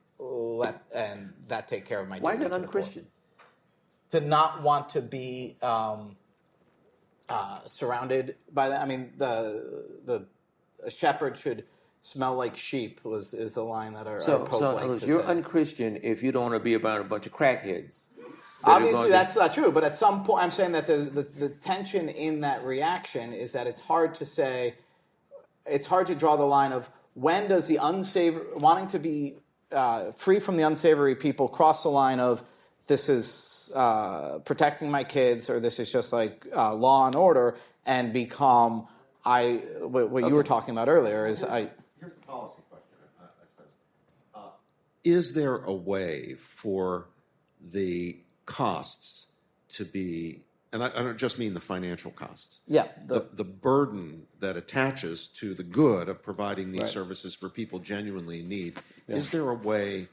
that take care of my duty? Why is it unchristian? To not want to be surrounded by that. I mean, the shepherd should smell like sheep is the line that our Pope likes to you're say. Unchristian if you don't want to be around a bunch of crackheads. Obviously, that's not true. But at some point, I'm saying that the tension in that reaction is that it's hard to draw the line of when does the wanting to be free from the unsavory people cross the line of this is protecting my kids, or this is just like law and order, and become what you were talking about earlier is Here's a policy question, I suppose. Is there a way for the costs to be, and I don't just mean the financial costs, the burden that attaches to the good of providing these services for people genuinely in need, is there a way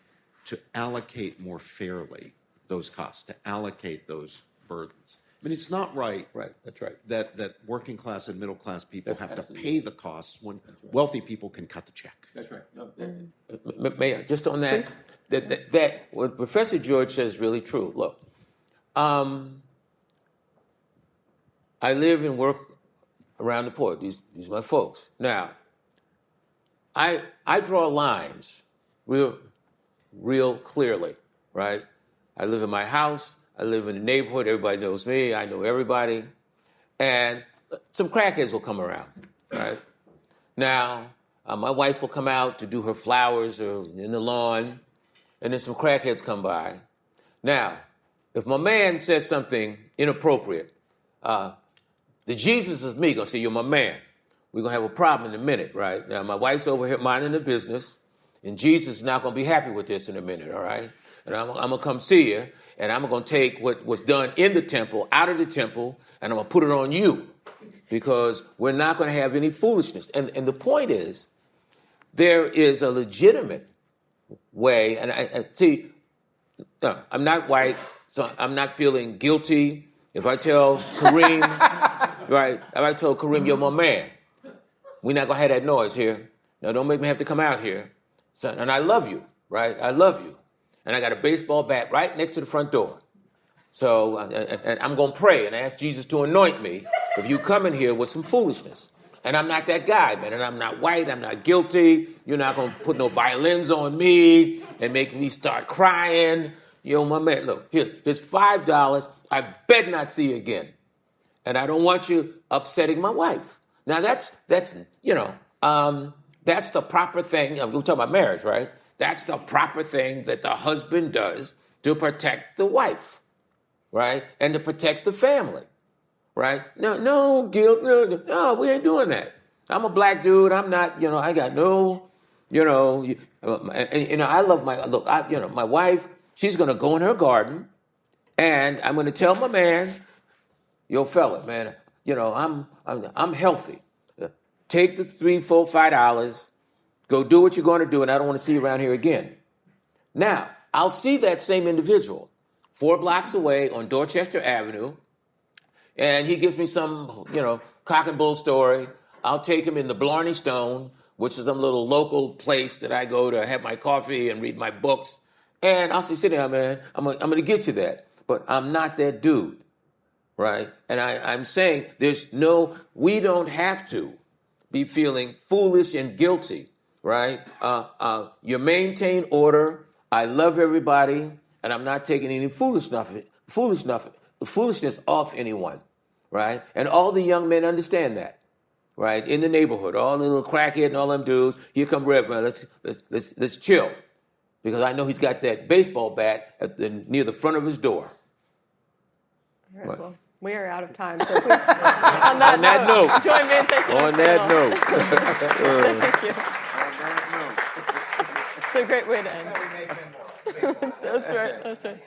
to allocate more fairly those costs, to allocate those burdens? I mean, it's not right. Right, that's right. That working class and middle class people have to pay the costs when wealthy people can cut the check. That's right. No, Mayor, just on that, that what Professor George says is really true. Look, I live and work around the poor. These are my folks. Now, I draw lines real clearly, right? I live in my house. I live in the neighborhood. Everybody knows me. I know everybody. And some crackheads will come around, right? Now, my wife will come out to do her flowers or in the lawn, and then some crackheads come by. Now, if my man says something inappropriate, the Jesus is me going to say, you're my man. We're going to have a problem in a minute, right? Now, my wife's over here minding the business, and Jesus is not going to be happy with this in a minute, all right? And I'm going to come see you, and I'm going to take what was done in the temple out of the temple, and I'm going to put it on you, because we're not going to have any foolishness. And the point is, there is a legitimate way, and I see, I'm not white, so I'm not feeling guilty if I tell Kareem, right, if I tell Kareem, you're my man. We're not going to have that noise here. Now, don't make me have to come out here. Son, and I love you, right? I love you. And I got a baseball bat right next to the front door. So and I'm going to pray and ask Jesus to anoint me if you come in here with some foolishness. And I'm not that guy, man. And I'm not white. I'm not guilty. You're not going to put no violins on me and make me start crying. Yo, my man, look, here's $5. I bet not see you again. and I don't want you upsetting my wife. Now that's the proper thing. We're talking about marriage, right? That's the proper thing that the husband does to protect the wife, right? And to protect the family, right? No guilt, no, we ain't doing that. I'm a black dude. I'm not, I got no, I love my wife. She's going to go in her garden, and I'm going to tell my man, yo, fella, man, I'm healthy. Take the $3, $4, $5. Go do what you're going to do, and I don't want to see you around here again. Now, I'll see that same individual 4 blocks away on Dorchester Avenue, and he gives me some, cock and bull story. I'll take him in the Blarney Stone, which is some little local place that I go to have my coffee and read my books. And I'll say, sit down, man. I'm going to get you that. But I'm not that dude, right? And I'm saying we don't have to be feeling foolish and guilty, right? You maintain order. I love everybody, and I'm not taking any foolishness off anyone, right? And all the young men understand that, right? In the neighborhood, all the little crackhead and all them dudes. Here come Rev, man. Let's chill, because I know he's got that baseball bat near the front of his door. All right, well, we are out of time, so please, on that note, join me in thanking On that note. Thank you. It's a great way to end. That's right.